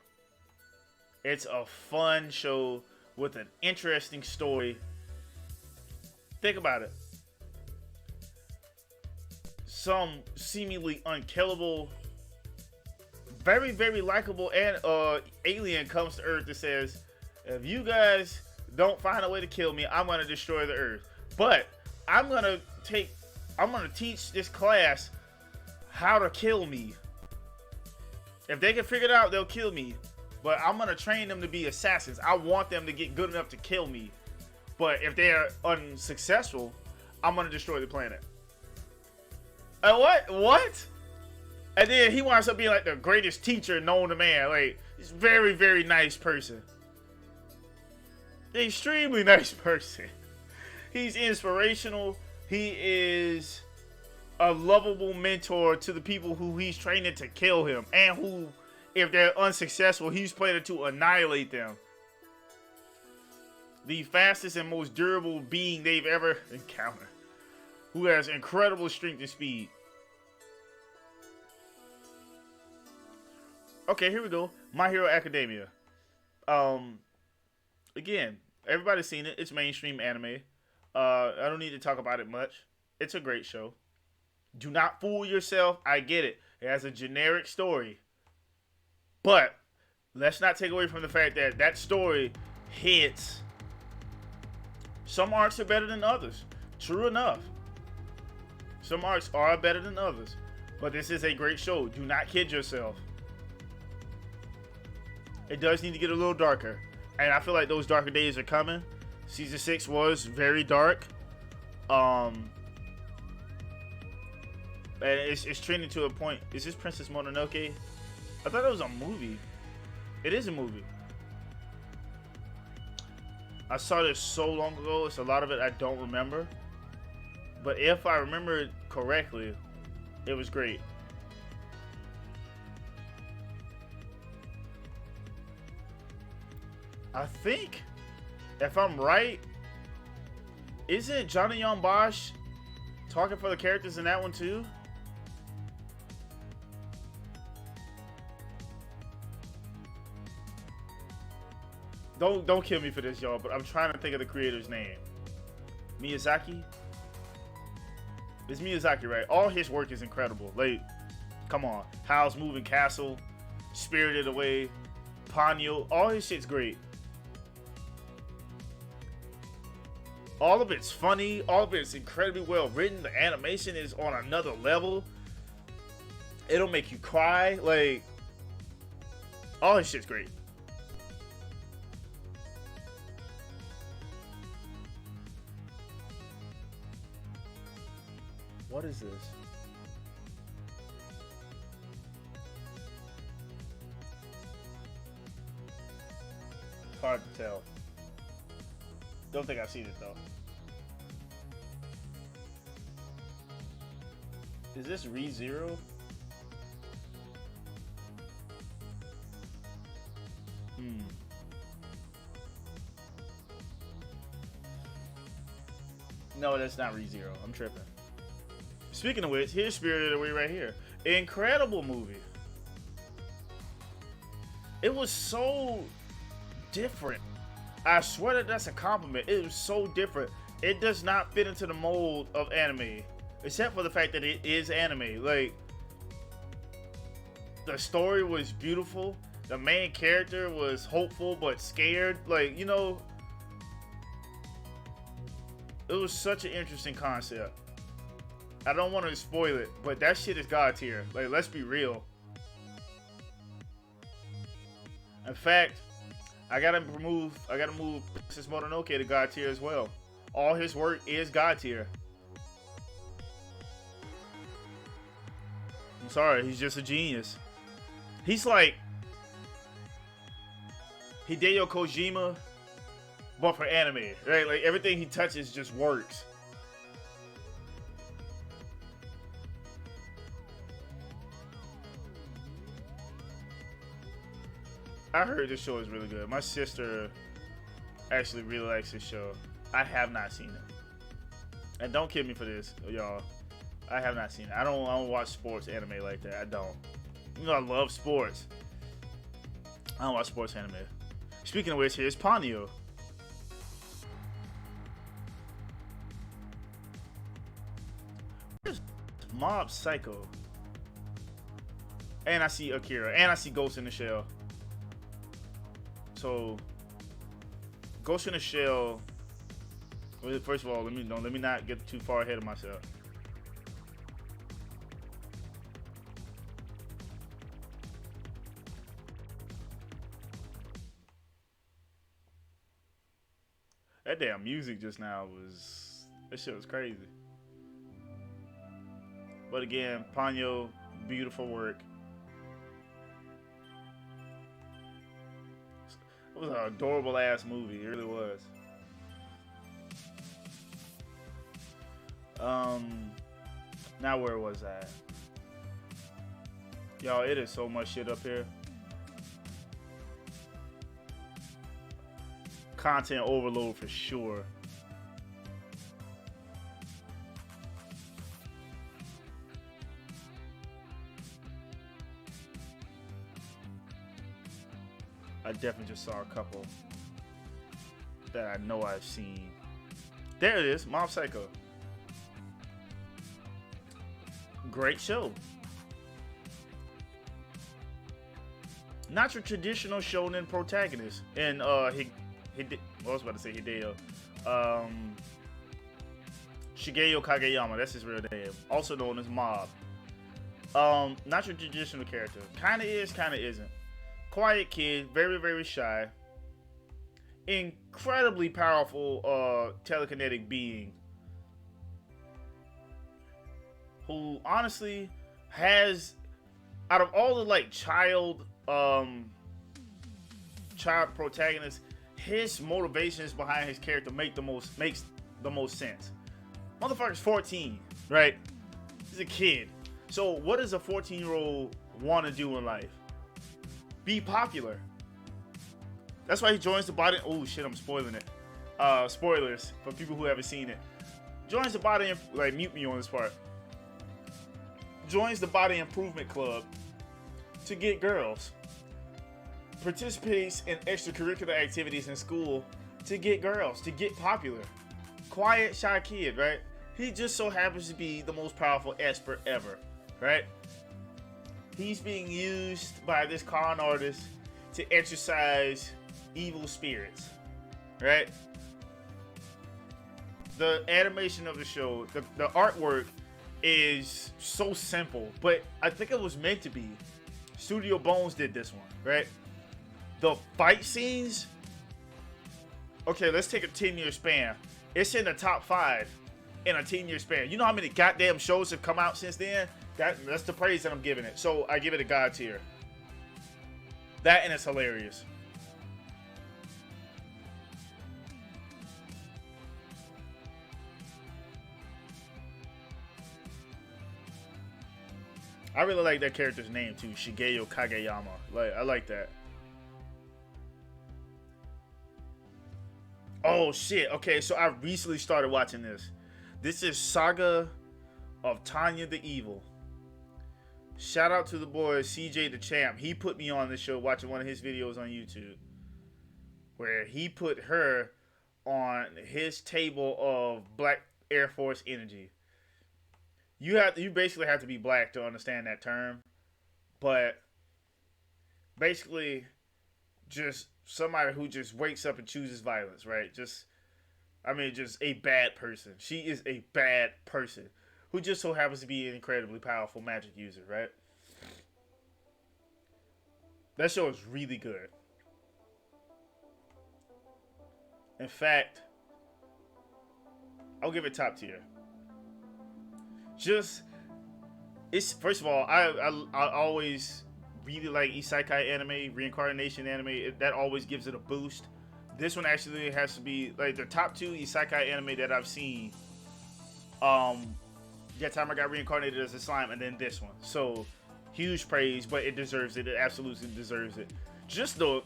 It's a fun show with an interesting story. Think about it. Some seemingly unkillable, very, very likable and alien comes to Earth that says, if you guys don't find a way to kill me, I'm going to destroy the Earth. But I'm going to teach this class how to kill me. If they can figure it out, they'll kill me. But I'm going to train them to be assassins. I want them to get good enough to kill me. But if they are unsuccessful, I'm gonna destroy the planet. What? What? And then he winds up being like the greatest teacher known to man. Like, he's a very, very nice person. Extremely nice person. He's inspirational. He is a lovable mentor to the people who he's training to kill him. And who, if they're unsuccessful, he's planning to annihilate them. The fastest and most durable being they've ever encountered. Who has incredible strength and speed. Okay, here we go. My Hero Academia. Again, everybody's seen it. It's mainstream anime. I don't need to talk about it much. It's a great show. Do not fool yourself. I get it. It has a generic story. But let's not take away from the fact that that story hits. Some arcs are better than others. True enough. Some arcs are better than others. But this is a great show. Do not kid yourself. It does need to get a little darker. And I feel like those darker days are coming. Season 6 was very dark. And it's trending to a point. Is this Princess Mononoke? I thought it was a movie. It is a movie. I saw this so long ago. It's a lot of it I don't remember. But if I remember it correctly, it was great. I think, if I'm right, isn't Johnny Young Bosch talking for the characters in that one too? Don't kill me for this, y'all, but I'm trying to think of the creator's name. Miyazaki? It's Miyazaki, right? All his work is incredible. Like, come on. Howl's Moving Castle, Spirited Away, Ponyo, all his shit's great. All of it's funny. All of it's incredibly well written. The animation is on another level. It'll make you cry. Like, all his shit's great. What is this? Hard to tell. Don't think I've seen it though. Is this ReZero? No, that's not ReZero. I'm tripping. Speaking of which, here's Spirited Away right here. Incredible movie. It was so different. I swear that that's a compliment. It was so different. It does not fit into the mold of anime. Except for the fact that it is anime. Like, the story was beautiful. The main character was hopeful but scared. Like, you know, it was such an interesting concept. I don't want to spoil it, but that shit is God tier. Like, let's be real. In fact, I gotta move Princess Mononoke to God tier as well. All his work is God tier. I'm sorry, he's just a genius. He's like Hideo Kojima, but for anime, right? Like, everything he touches just works. I heard this show is really good. My sister actually really likes this show. I have not seen it. And don't kill me for this, y'all. I have not seen it. I don't watch sports anime like that. I don't. You know, I love sports. I don't watch sports anime. Speaking of which, here's Ponyo. Where's Mob Psycho? And I see Akira. And I see Ghost in the Shell. So, Ghost in the Shell. First of all, let me not get too far ahead of myself. That damn music just now was That shit was crazy. But again, Ponyo, beautiful work. It was an adorable ass movie. It really was. Now where was I? Y'all, it is so much shit up here. Content overload for sure. I definitely just saw a couple that I know I've seen. There it is, Mob Psycho. Great show. Not your traditional shonen protagonist. And I was about to say Hideo. Shigeo Kageyama, that's his real name. Also known as Mob. Not your traditional character. Kinda is, kinda isn't. Quiet kid, very, very shy. Incredibly powerful telekinetic being. Who honestly has, out of all the like child protagonists, his motivations behind his character makes the most sense. Motherfucker's 14, right? He's a kid. So what does a 14-year-old want to do in life? Be popular. That's why he joins the body. Oh shit, I'm spoiling it. Spoilers for people who haven't seen it. Joins the body, like, mute me on this part. Joins the body improvement club to get girls. Participates in extracurricular activities in school to get girls, to get popular. Quiet, shy kid, right? He just so happens to be the most powerful expert ever, right? He's being used by this con artist to exercise evil spirits, right? The animation of the show, the artwork is so simple, but I think it was meant to be. Studio Bones did this one, right? The fight scenes, okay, let's take a 10-year span. It's in the top 5 in a 10-year span. You know how many goddamn shows have come out since then? That's the praise that I'm giving it. So I give it a God tier. That, and it's hilarious. I really like that character's name too, Shigeo Kageyama. Like, I like that. Oh shit, okay, so I recently started watching this. This is Saga of Tanya the Evil. Shout out to the boy CJ the Champ. He put me on this show watching one of his videos on YouTube, where he put her on his table of Black Air Force energy. You basically have to be black to understand that term, but basically just somebody who just wakes up and chooses violence, right? Just a bad person. She is a bad person who just so happens to be an incredibly powerful magic user, right? That show is really good. In fact, I'll give it top tier. It's first of all, I always really like isekai anime, reincarnation anime. That always gives it a boost. This one actually has to be like the top 2 isekai anime that I've seen. That time I got reincarnated as a slime, and then this one. So huge praise, but it deserves it. It absolutely deserves it. Just the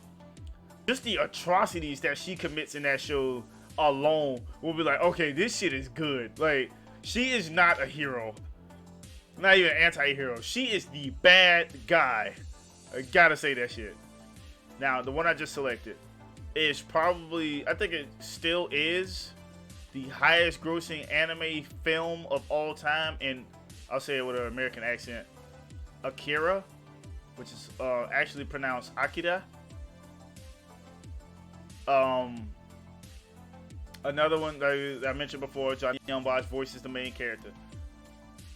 atrocities that she commits in that show alone will be like, okay, this shit is good. Like, she is not a hero. Not even an anti-hero. She is the bad guy. I gotta say that shit. Now, the one I just selected is probably, I think it still is, the highest grossing anime film of all time. And I'll say it with an American accent. Akira, which is actually pronounced Akira. Another one that I mentioned before, Johnny Youngbox voices the main character.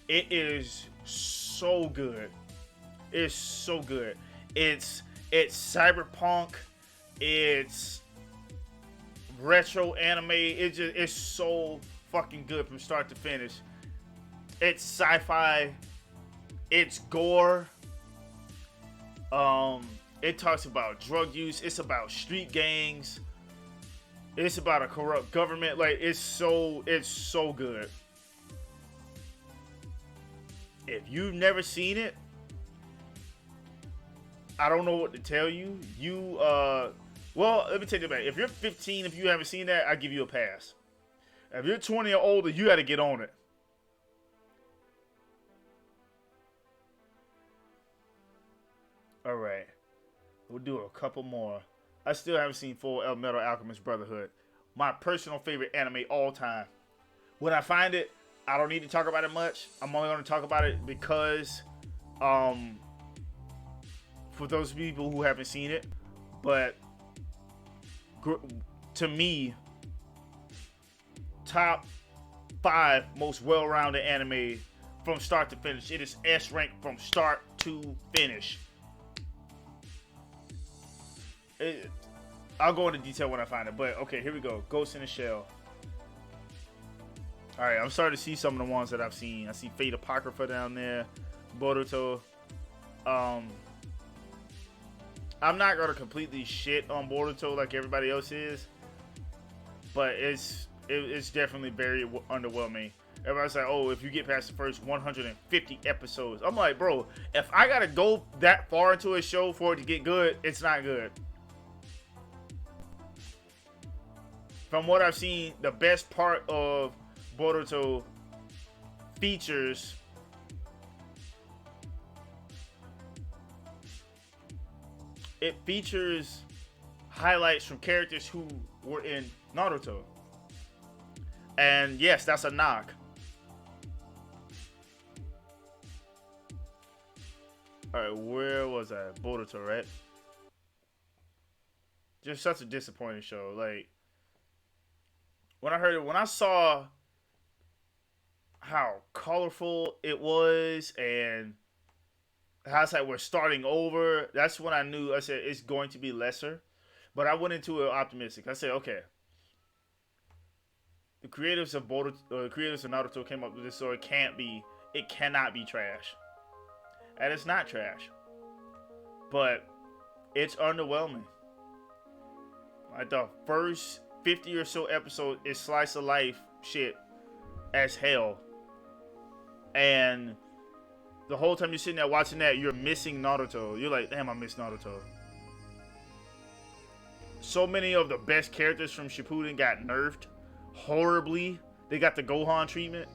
It is so good. It's so good. It's cyberpunk. It's retro anime. It's so fucking good from start to finish. It's sci-fi. It's gore. It talks about drug use. It's about street gangs. It's about a corrupt government. Like, it's so good. If you've never seen it, I don't know what to tell you. Well, let me take it back. If you're 15, if you haven't seen that, I give you a pass. If you're 20 or older, you got to get on it. All right, we'll do a couple more. I still haven't seen Full Metal Alchemist Brotherhood. My personal favorite anime all time. When I find it, I don't need to talk about it much. I'm only going to talk about it because, for those people who haven't seen it, but to me, top 5 most well-rounded anime from start to finish. It is S rank from start to finish. I'll go into detail when I find it, but okay, here we go. Ghost in the Shell. All right, I'm starting to see some of the ones that I've seen. I see Fate Apocrypha down there, Boruto. I'm not gonna completely shit on Boruto like everybody else is, but it's definitely very underwhelming. Everybody's like, oh, if you get past the first 150 episodes, I'm like, bro, if I gotta go that far into a show for it to get good, it's not good. From what I've seen, the best part of Boruto features highlights from characters who were in Naruto. And yes, that's a knock. Alright, where was I? Boruto, right? Just such a disappointing show. Like, when I saw how colorful it was and how it's like we're starting over, that's when I knew. I said it's going to be lesser. But I went into it optimistic. I said, okay, the creators of Naruto came up with this, so it cannot be trash. And it's not trash, but it's underwhelming. Like, the first 50 or so episodes is slice of life shit as hell. And the whole time you're sitting there watching that, you're missing Naruto. You're like, damn, I miss Naruto. So many of the best characters from Shippuden got nerfed horribly. They got the Gohan treatment.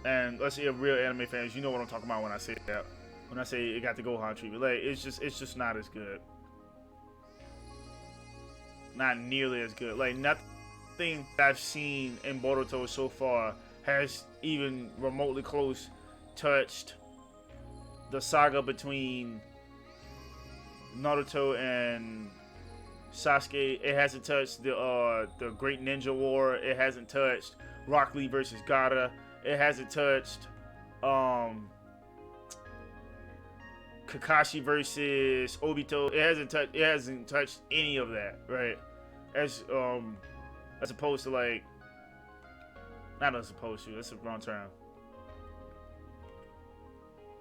And let's say real anime fans, you know what I'm talking about when I say that. When I say it got the Gohan treatment. Like, it's just not as good. Not nearly as good. Like, nothing I've seen in Boruto so far has even remotely close touched the saga between Naruto and Sasuke. It hasn't touched the Great Ninja War. It hasn't touched Rock Lee versus Gaara. It hasn't touched Kakashi versus Obito. It hasn't touched any of that, right? As opposed to, like, not as opposed to, that's the wrong term.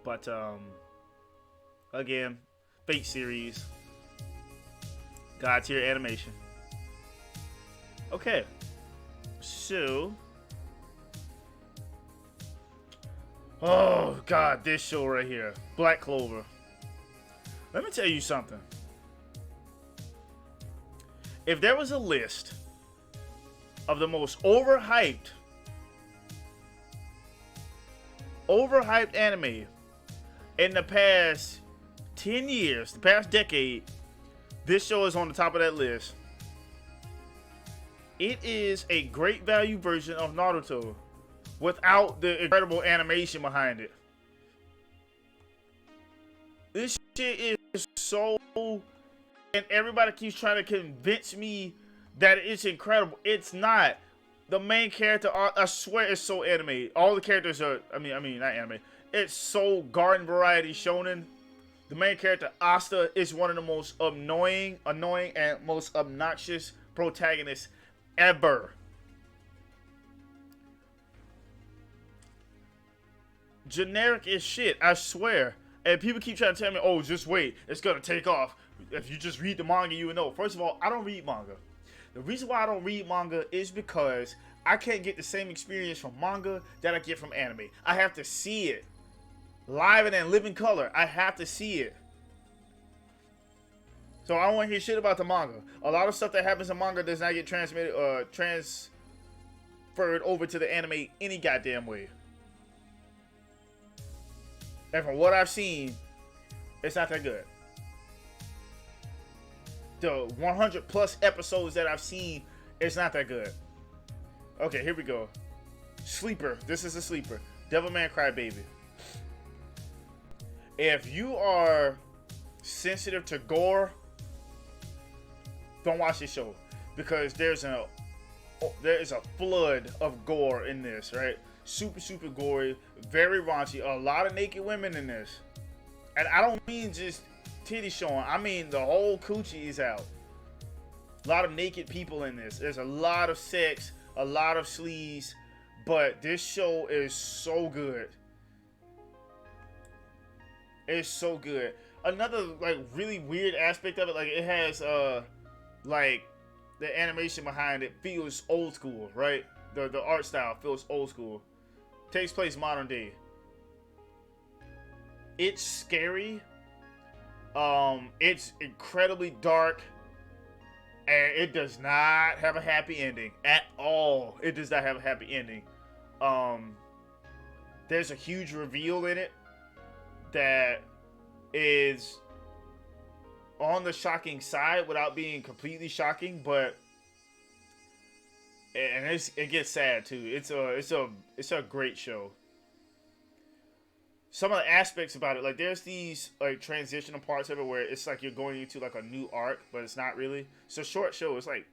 But again, fake series, God tier animation. Okay, so oh god, this show right here, Black Clover. Let me tell you something. If there was a list of the most overhyped anime in the past 10 years, the past decade, this show is on the top of that list. It is a great value version of Naruto without the incredible animation behind it. This shit is so, and everybody keeps trying to convince me that it's incredible. It's not. The main character, I swear, is so anime. All the characters are, I mean, not anime. It's so garden variety shonen. The main character, Asta, is one of the most annoying and most obnoxious protagonists ever. generic as shit, I swear. And people keep trying to tell me, oh, just wait, it's gonna take off. If you just read the manga, you would know. First of all, I don't read manga. The reason why I don't read manga is because I can't get the same experience from manga that I get from anime. I have to see it live and in living color. I have to see it. So I don't want to hear shit about the manga. A lot of stuff that happens in manga does not get transmitted, transferred over to the anime any goddamn way. And from what I've seen, it's not that good. The 100 plus episodes that I've seen, it's not that good. Okay, here we go. Sleeper. This is a sleeper. Devilman Crybaby. If you are sensitive to gore, don't watch this show, because there is a flood of gore in this, right? Super gory, very raunchy, a lot of naked women in this. And I don't mean just titty showing, I mean the whole coochie is out. A lot of naked people in this. There's a lot of sex, a lot of sleaze, but this show is so good. It's so good. Another like really weird aspect of it, like it has like the animation behind it feels old school, right? The art style feels old school. Takes place modern day. It's scary. It's incredibly dark, and it does not have a happy ending at all. It does not have a happy ending. There's a huge reveal in it that is on the shocking side without being completely shocking, but it gets sad too. It's a great show. Some of the aspects about it, like there's these like transitional parts of it where it's like you're going into like a new arc, but it's not really. It's a short show. It's like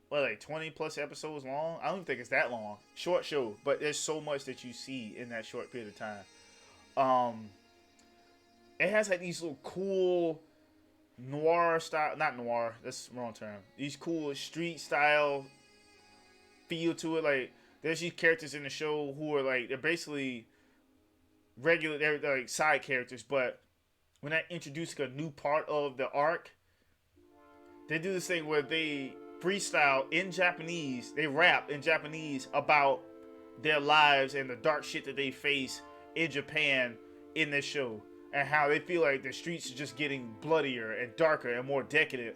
what, like 20 plus episodes long? I don't even think it's that long. Short show, but there's so much that you see in that short period of time. It has like these little cool noir style, not noir, that's the wrong term. These cool street style feel to it. Like there's these characters in the show who are like, they're basically regular, they're like side characters, but when I introduce a new part of the arc, they do this thing where they freestyle in Japanese, they rap in Japanese about their lives and the dark shit that they face in Japan in this show, and how they feel like the streets are just getting bloodier and darker and more decadent.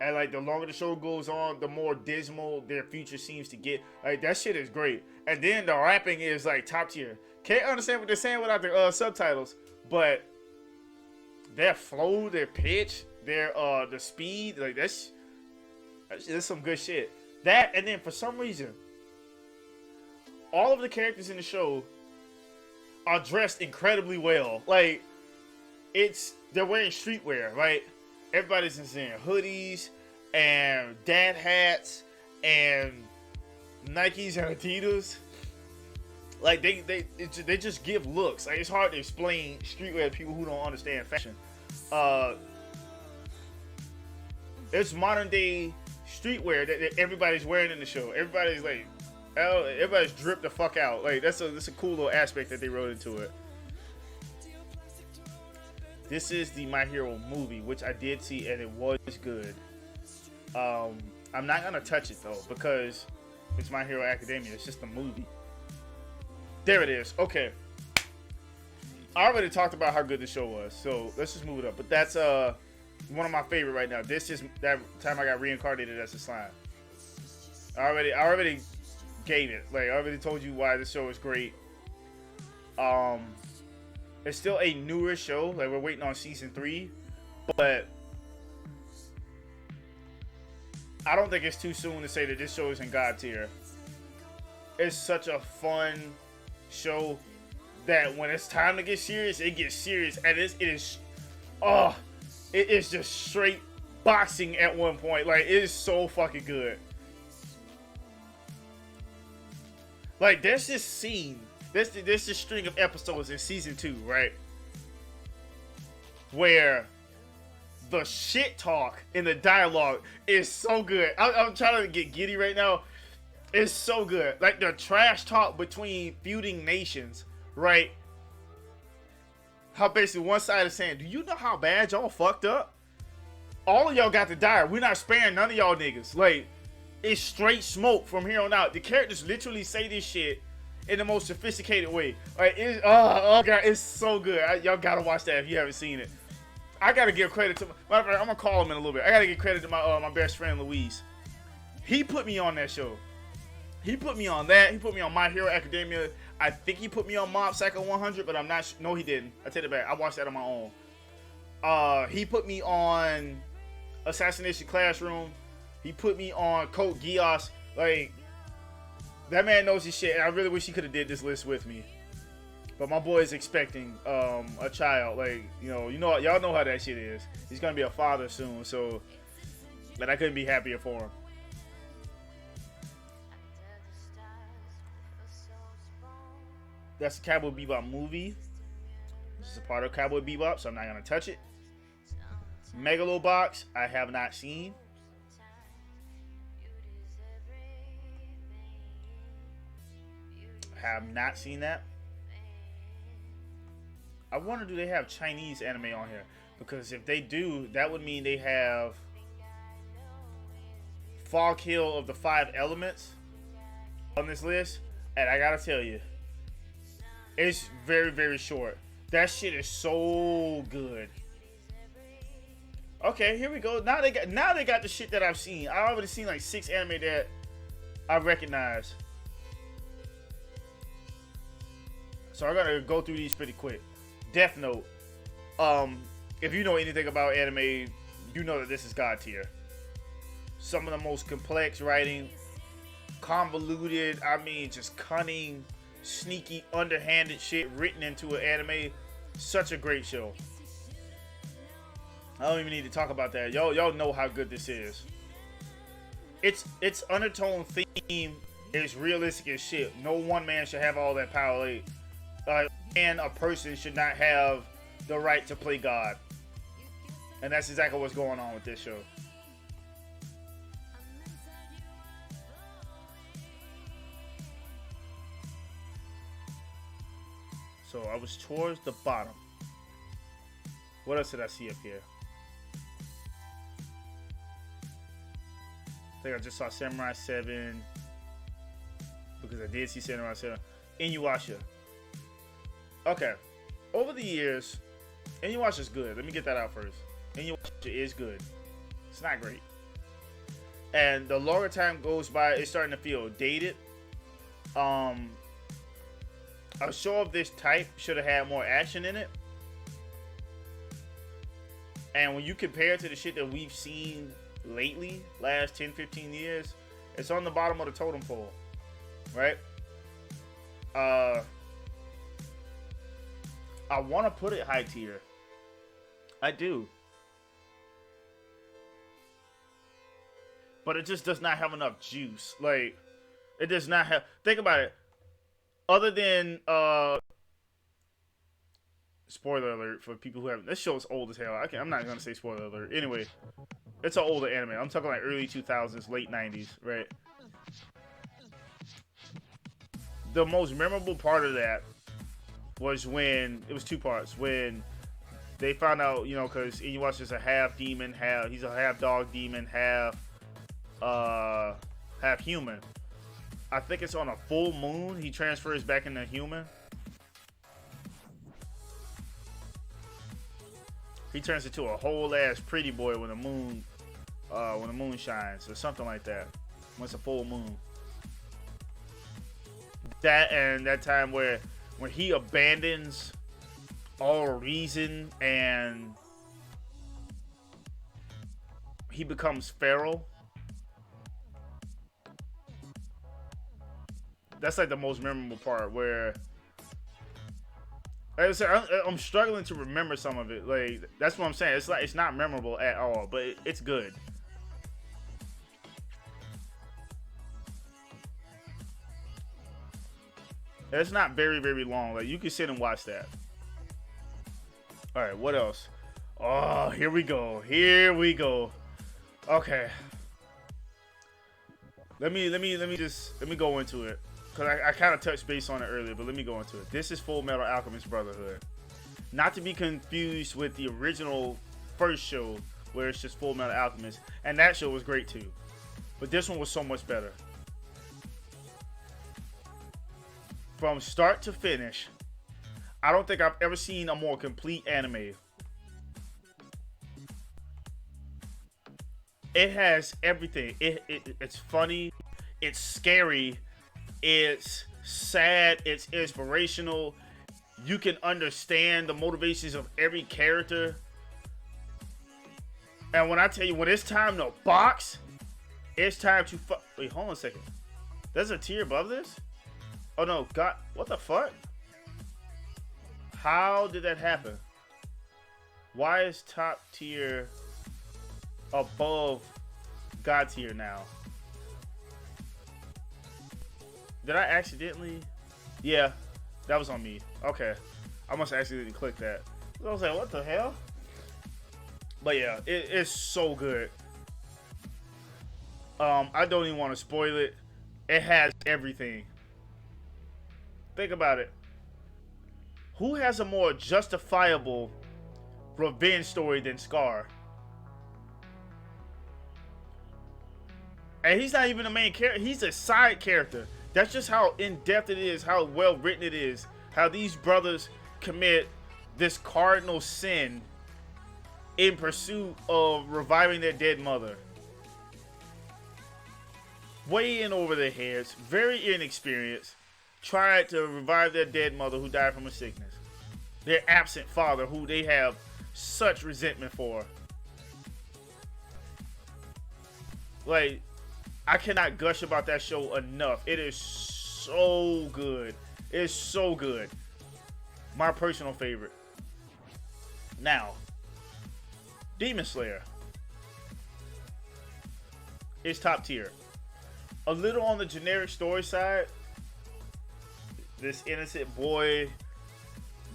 And like the longer the show goes on, the more dismal their future seems to get. Like that shit is great. And then the rapping is like top tier. Can't understand what they're saying without the subtitles, but their flow, their pitch, their the speed, like that's some good shit. That, and then for some reason, all of the characters in the show are dressed incredibly well. Like they're wearing streetwear, right? Everybody's in hoodies and dad hats and Nikes and Adidas. Like they just give looks. Like it's hard to explain streetwear to people who don't understand fashion. It's modern day streetwear that everybody's wearing in the show. Everybody's like, everybody's dripped the fuck out. Like that's a cool little aspect that they wrote into it. This is the My Hero movie, which I did see and it was good. I'm not gonna touch it though because it's My Hero Academia. It's just a movie. There it is. Okay. I already talked about how good the show was, so let's just move it up. But that's one of my favorite right now. This is that time I got reincarnated as a slime. I already gave it. Like I already told you why this show is great. It's still a newer show. Like we're waiting on season 3, but I don't think it's too soon to say that this show is in God tier. It's such a fun show that when it's time to get serious, it gets serious, and it is just straight boxing at one point. Like it is so fucking good. Like there's this scene. There's this string of episodes in season 2, right? Where the shit talk in the dialogue is so good. I'm trying to get giddy right now. It's so good. Like the trash talk between feuding nations, right? How basically one side is saying, do you know how bad y'all fucked up? All of y'all got to die. We're not sparing none of y'all niggas. Like, it's straight smoke from here on out. The characters literally say this shit in the most sophisticated way. Like, oh god, it's so good. Y'all gotta watch that if you haven't seen it. I gotta give credit to I'm gonna call him in a little bit. I gotta give credit to my best friend Luis. He put me on that show. He put me on that. He put me on My Hero Academia. I think he put me on Mob Psycho 100, but I'm not. No, he didn't. I take it back. I watched that on my own. He put me on Assassination Classroom. He put me on Code Geass. Like, that man knows his shit. And I really wish he could have did this list with me. But my boy is expecting a child. Like, y'all know how that shit is. He's gonna be a father soon. So, but I couldn't be happier for him. That's the Cowboy Bebop movie. This is a part of Cowboy Bebop, so I'm not gonna touch it. Megalobox, I have not seen. Have not seen that. I wonder, do they have Chinese anime on here? Because if they do, that would mean they have Fog Hill of the 5 Elements on this list. And I gotta tell you, it's very, very short. That shit is so good. Okay, here we go. Now they got the shit that I've seen. I already seen like 6 anime that I recognize. So I'm gonna go through these pretty quick. Death Note. If you know anything about anime, you know that this is God tier. Some of the most complex writing, convoluted, just cunning, sneaky, underhanded shit written into an anime. Such a great show. I don't even need to talk about that. Y'all know how good this is. Its undertone theme is realistic as shit. No one man should have all that power. And a person should not have the right to play God. And that's exactly what's going on with this show. So I was towards the bottom. What else did I see up here? I think I just saw Samurai 7. Because I did see Samurai 7. Inuyasha. Okay. Over the years, Inuyasha is good. Let me get that out first. Inuyasha is good. It's not great. And the longer time goes by, it's starting to feel dated. A show of this type should have had more action in it. And when you compare it to the shit that we've seen lately, last 10, 15 years, it's on the bottom of the totem pole. Right? I want to put it high tier. I do. But it just does not have enough juice. Like, it does not have... Think about it. Other than... spoiler alert for people who haven't... This show is old as hell. I'm not going to say spoiler alert. Anyway, it's an older anime. I'm talking like early 2000s, late 90s, right? The most memorable part of that was when... It was 2 parts. When they found out, because Inuyasha's a half demon, he's a half dog demon, half human. I think it's on a full moon. He transfers back into human. He turns into a whole ass pretty boy when the moon shines, or something like that. When it's a full moon. That and that time when he abandons all reason and he becomes feral. That's like the most memorable part where I'm struggling to remember some of it. Like, that's what I'm saying. It's not memorable at all, but it's good. It's not very, very long. Like, you can sit and watch that. All right, what else? Oh, here we go. Here we go. Okay. Let me go into it, because I kind of touched base on it earlier, but let me go into it. This is Full Metal Alchemist Brotherhood. Not to be confused with the original first show, where it's just Full Metal Alchemist, and that show was great too. But this one was so much better. From start to finish, I don't think I've ever seen a more complete anime. It has everything. It's funny, it's scary, it's sad, it's inspirational. You can understand the motivations of every character. And when I tell you, when it's time to box, it's time to wait, hold on a second. There's a tier above this? Oh no, God, what the fuck? How did that happen? Why is top tier above God tier now? Did I accidentally? Yeah, that was on me. Okay, I must have accidentally clicked that. I was like, what the hell? But yeah, it's so good. I don't even want to spoil it. It has everything. Think about it. Who has a more justifiable revenge story than Scar? And he's not even the main character. He's a side character. That's just how in-depth it is, how well written it is, how these brothers commit this cardinal sin in pursuit of reviving their dead mother. Way in over their heads, very inexperienced, tried to revive their dead mother who died from a sickness. Their absent father who they have such resentment for. Like, I cannot gush about that show enough. It is so good. It's so good. My personal favorite. Now, Demon Slayer is top tier. A little on the generic story side. This innocent boy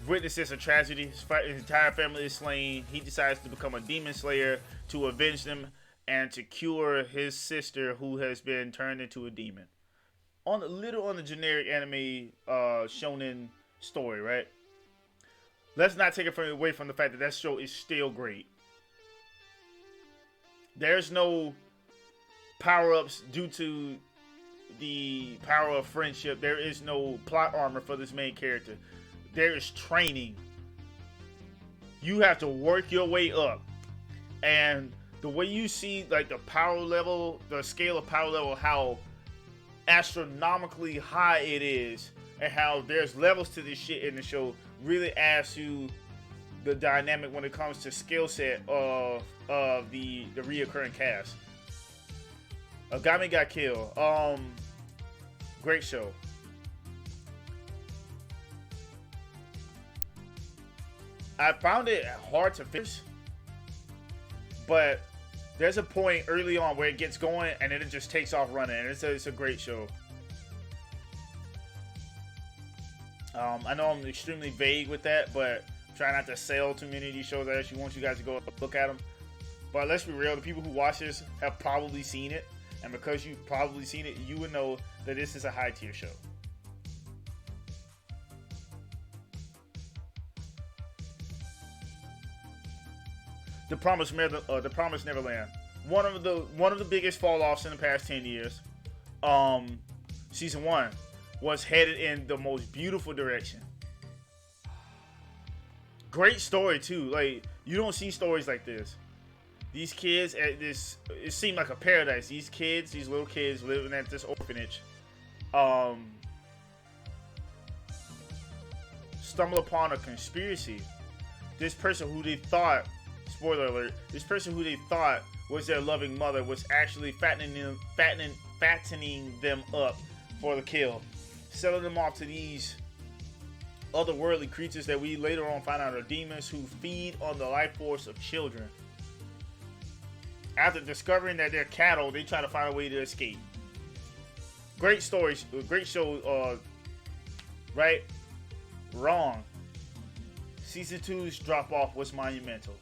witnesses a tragedy. His entire family is slain. He decides to become a demon slayer to avenge them and to cure his sister who has been turned into a demon. On a little on the generic anime shonen story, right? Let's not take it away from the fact that that show is still great. There's no power-ups due to the power of friendship. There is no plot armor for this main character. There is training. You have to work your way up. And the way you see like the power level, the scale of power level, how astronomically high it is, and how there's levels to this shit in the show, really adds to the dynamic when it comes to skill set of the reoccurring cast. Agami got killed. Great show. I found it hard to finish, but there's a point early on where it gets going and then it just takes off running, and it's a great show. I know I'm extremely vague with that, but try not to sell too many of these shows. I actually want you guys to go look at them. But let's be real, the people who watch this have probably seen it, and because you've probably seen it, you would know that this is a high tier show. The Promised Neverland. One of the biggest fall offs in the past 10 years. Season 1 was headed in the most beautiful direction. Great story too. Like, you don't see stories like this. These kids at this, it seemed like a paradise. These kids, these little kids living at this orphanage, stumble upon a conspiracy. This person who they thought, spoiler alert, this person who they thought was their loving mother was actually fattening them up for the kill, selling them off to these otherworldly creatures that we later on find out are demons who feed on the life force of children. After discovering that they're cattle, they try to find a way to escape. Great stories, great show. Right? Wrong. Season 2's drop off was monumental.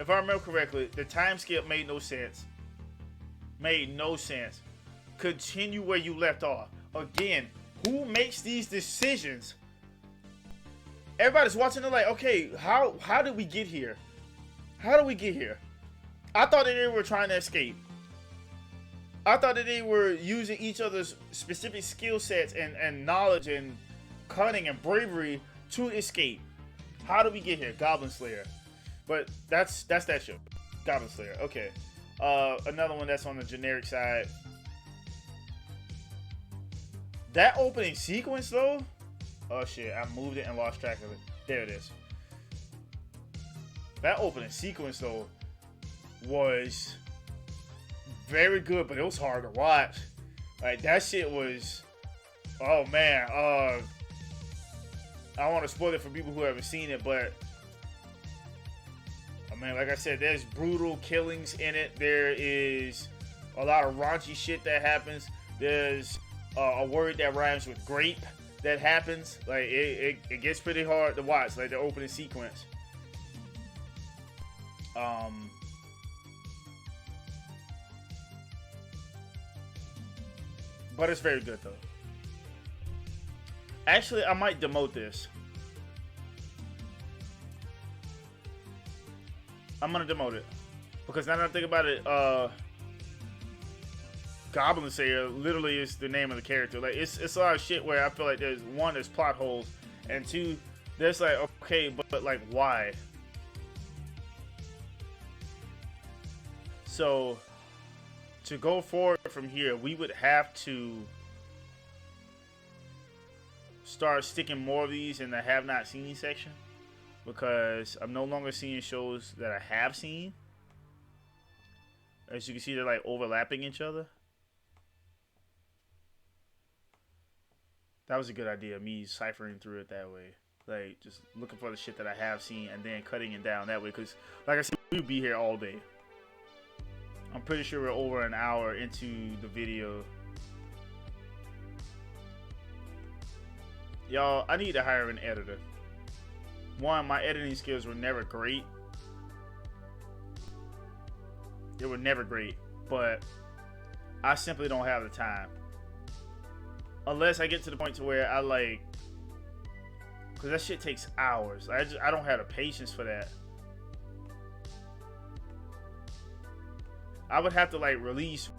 If I remember correctly, the time skip made no sense. Made no sense. Continue where you left off. Again, who makes these decisions? Everybody's watching it like, okay, how did we get here? How did we get here? I thought that they were trying to escape. I thought that they were using each other's specific skill sets and knowledge and cunning and bravery to escape. How did we get here? Goblin Slayer. But that's that show. Goblin Slayer. Okay. Another one that's on the generic side. That opening sequence though. Oh shit, I moved it and lost track of it. There it is. That opening sequence though was very good, but it was hard to watch. Like that shit was, oh man. I don't want to spoil it for people who haven't seen it, but I mean, like I said, there's brutal killings in it. There is a lot of raunchy shit that happens. There's a word that rhymes with grape that happens. Like it gets pretty hard to watch. Like the opening sequence. But it's very good though. Actually, I might demote this. I'm gonna demote it because now that I think about it, Goblin Slayer literally is the name of the character. Like it's a lot of shit where I feel like there's plot holes, and two, there's like okay, but like why? So to go forward from here, we would have to start sticking more of these in the have not seen section, because I'm no longer seeing shows that I have seen. As you can see, they're like overlapping each other. That was a good idea, me ciphering through it that way. Like, just looking for the shit that I have seen and then cutting it down that way. Because, like I said, we'd be here all day. I'm pretty sure we're over an hour into the video. Y'all, I need to hire an editor. One, my editing skills were never great. They were never great. But I simply don't have the time. Unless I get to the point to where I like, because that shit takes hours. I don't have the patience for that. I would have to like release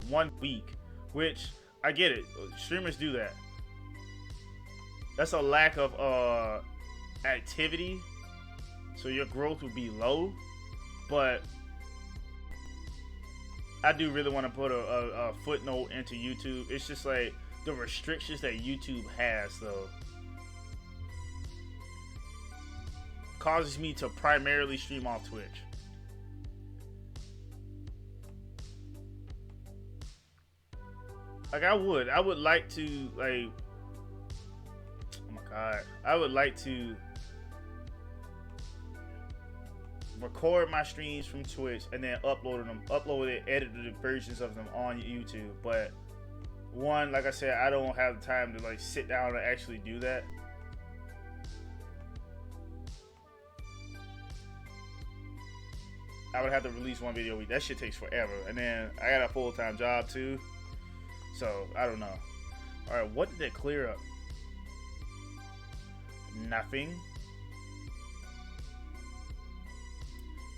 1 week, which I get it. Streamers do that. That's a lack of activity, so your growth would be low. But I do really want to put a footnote into YouTube. It's just like the restrictions that YouTube has, though, causes me to primarily stream off Twitch. Like I would like to, like, oh my god, I would like to record my streams from Twitch and then upload edited versions of them on YouTube. But one, like I said, I don't have the time to like sit down and actually do that. I would have to release 1 video a week. That shit takes forever. And then I got a full-time job too. So, I don't know. Alright, what did it clear up? Nothing.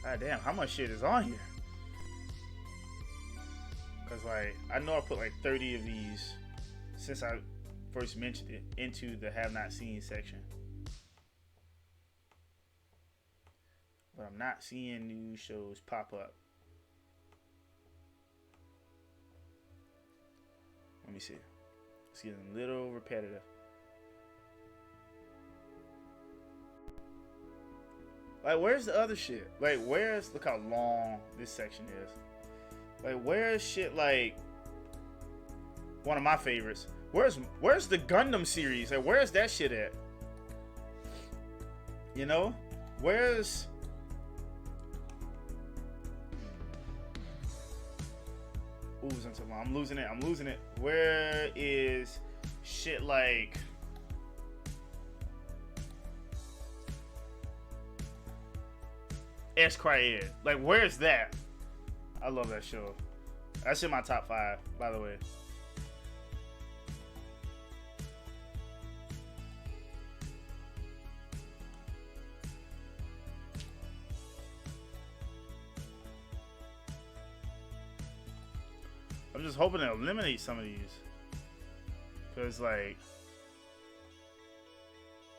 God damn, how much shit is on here? Because, like, I know I put like 30 of these since I first mentioned it into the have not seen section. But I'm not seeing new shows pop up. Let me see. It's getting a little repetitive. Like, where's the other shit? Like, where's... Look how long this section is. Like, where's shit like... One of my favorites. Where's the Gundam series? Like, where's that shit at? You know? Where's... I'm losing it. Where is shit like S. Cryed? Like, where's that? I love that show. That's in my top 5, by the way. I'm just hoping to eliminate some of these. Because, like,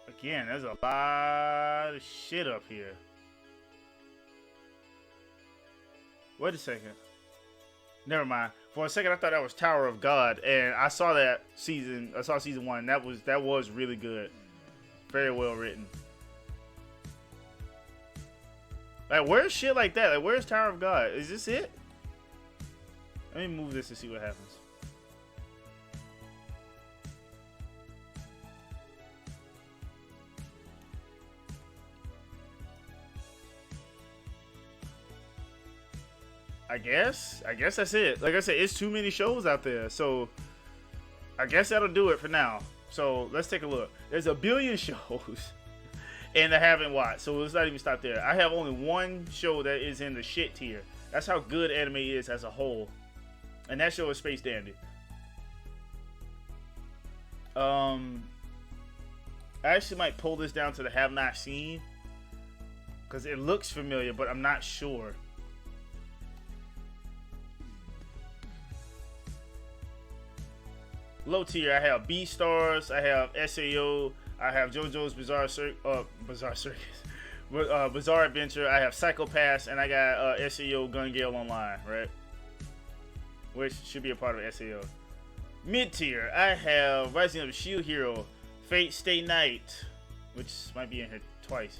again, there's a lot of shit up here. Wait a second. Never mind. For a second, I thought that was Tower of God, and I saw that season. I saw season 1. That was really good. Very well written. Like, where's shit like that? Like, where's Tower of God? Is this it? Let me move this and see what happens. I guess that's it. Like I said, it's too many shows out there, so I guess that'll do it for now. So let's take a look. There's a billion shows, and I haven't watched. So let's not even stop there. I have only one show that is in the shit tier. That's how good anime is as a whole, and that show is Space Dandy. I actually might pull this down to the have not seen because it looks familiar, but I'm not sure. Low tier, I have B Stars, I have SAO, I have JoJo's Bizarre Circus, Bizarre Adventure, I have Psycho Pass, and I got SAO Gun Gale Online, right? Which should be a part of SAO. Mid tier, I have Rising of the Shield Hero, Fate Stay Night, which might be in here twice.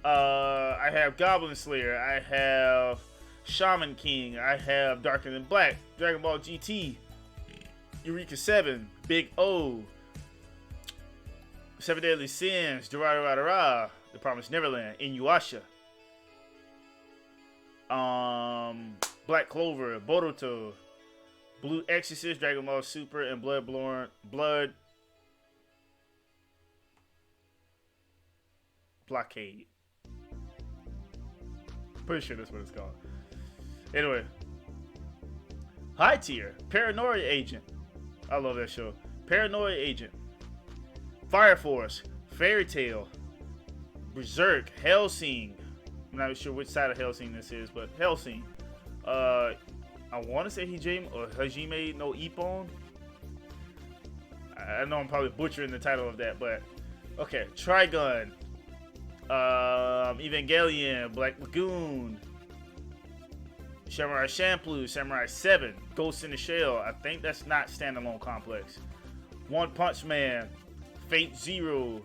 I have Goblin Slayer, I have Shaman King, I have Darker Than Black, Dragon Ball GT, Eureka 7, Big O, Seven Deadly Sins, Durarara, The Promised Neverland, Inuyasha, Black Clover, Boruto, Blue Exorcist, Dragon Ball Super, and Blood Blockade. Pretty sure that's what it's called. Anyway, high tier, Paranoia Agent. I love that show. Paranoia Agent, Fire Force, Fairy Tail, Berserk, Hellsing. I'm not sure which side of Hellsing this is, but Hellsing. I want to say Hajime no Ippon. I know I'm probably butchering the title of that, but okay. Trigun, Evangelion, Black Lagoon, Samurai Champloo, Samurai 7, Ghost in the Shell. I think that's not standalone complex. One Punch Man, Fate Zero,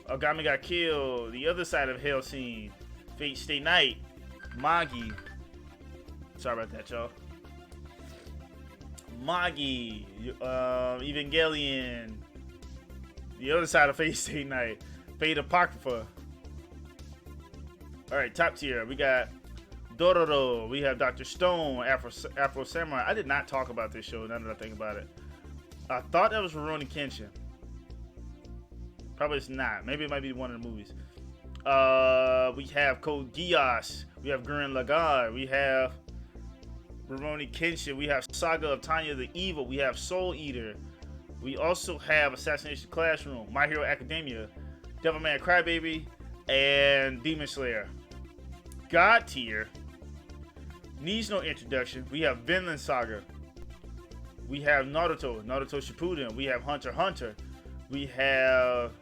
Agami Got Killed, The Other Side of Hellsing, Fate Stay Night, Magi. Sorry about that, y'all. Magi, Evangelion, The Other Side of Fate Stay Night, Fate Apocrypha. Alright, top tier. We got Dororo, we have Dr. Stone, Afro Samurai. I did not talk about this show, now that I think about it. I thought that was Rurouni Kenshin. Probably it's not. Maybe it might be one of the movies. We have Code Geass, we have Gurren Lagann, we have Rurouni Kenshin, we have Saga of Tanya the Evil, we have Soul Eater. We also have Assassination Classroom, My Hero Academia, Devilman Crybaby, and Demon Slayer. God tier needs no introduction. We have Vinland Saga. We have Naruto Shippuden. We have Hunter x Hunter. We have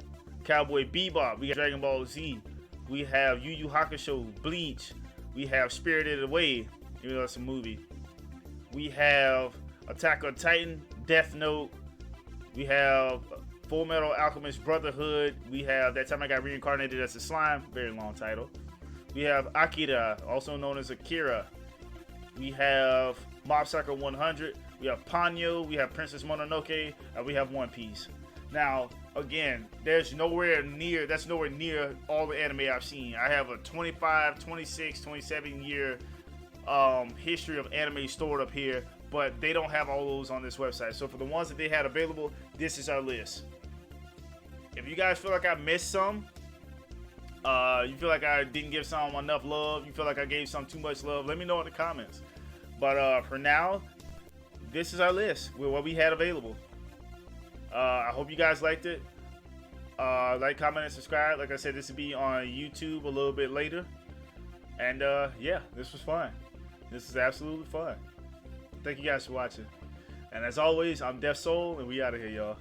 Cowboy Bebop. We have Dragon Ball Z. We have Yu Yu Hakusho, Bleach. We have Spirited Away, even though it's a movie. We have Attack on Titan, Death Note. We have Full Metal Alchemist Brotherhood. We have That Time I Got Reincarnated as a Slime. Very long title. We have Akira, also known as Akira. We have Mob Psycho 100. We have Ponyo. We have Princess Mononoke. And we have One Piece. Now, again, that's nowhere near all the anime I've seen. I have a 25, 26, 27 year history of anime stored up here, but they don't have all those on this website. So for the ones that they had available, this is our list. If you guys feel like I missed some, you feel like I didn't give some enough love, you feel like I gave some too much love, let me know in the comments. But for now, this is our list with what we had available. I hope you guys liked it. Like, comment, and subscribe. Like I said, this will be on YouTube a little bit later. And yeah, this was fun. This is absolutely fun. Thank you guys for watching. And as always, I'm DEFF-SOUL, and we out of here, y'all.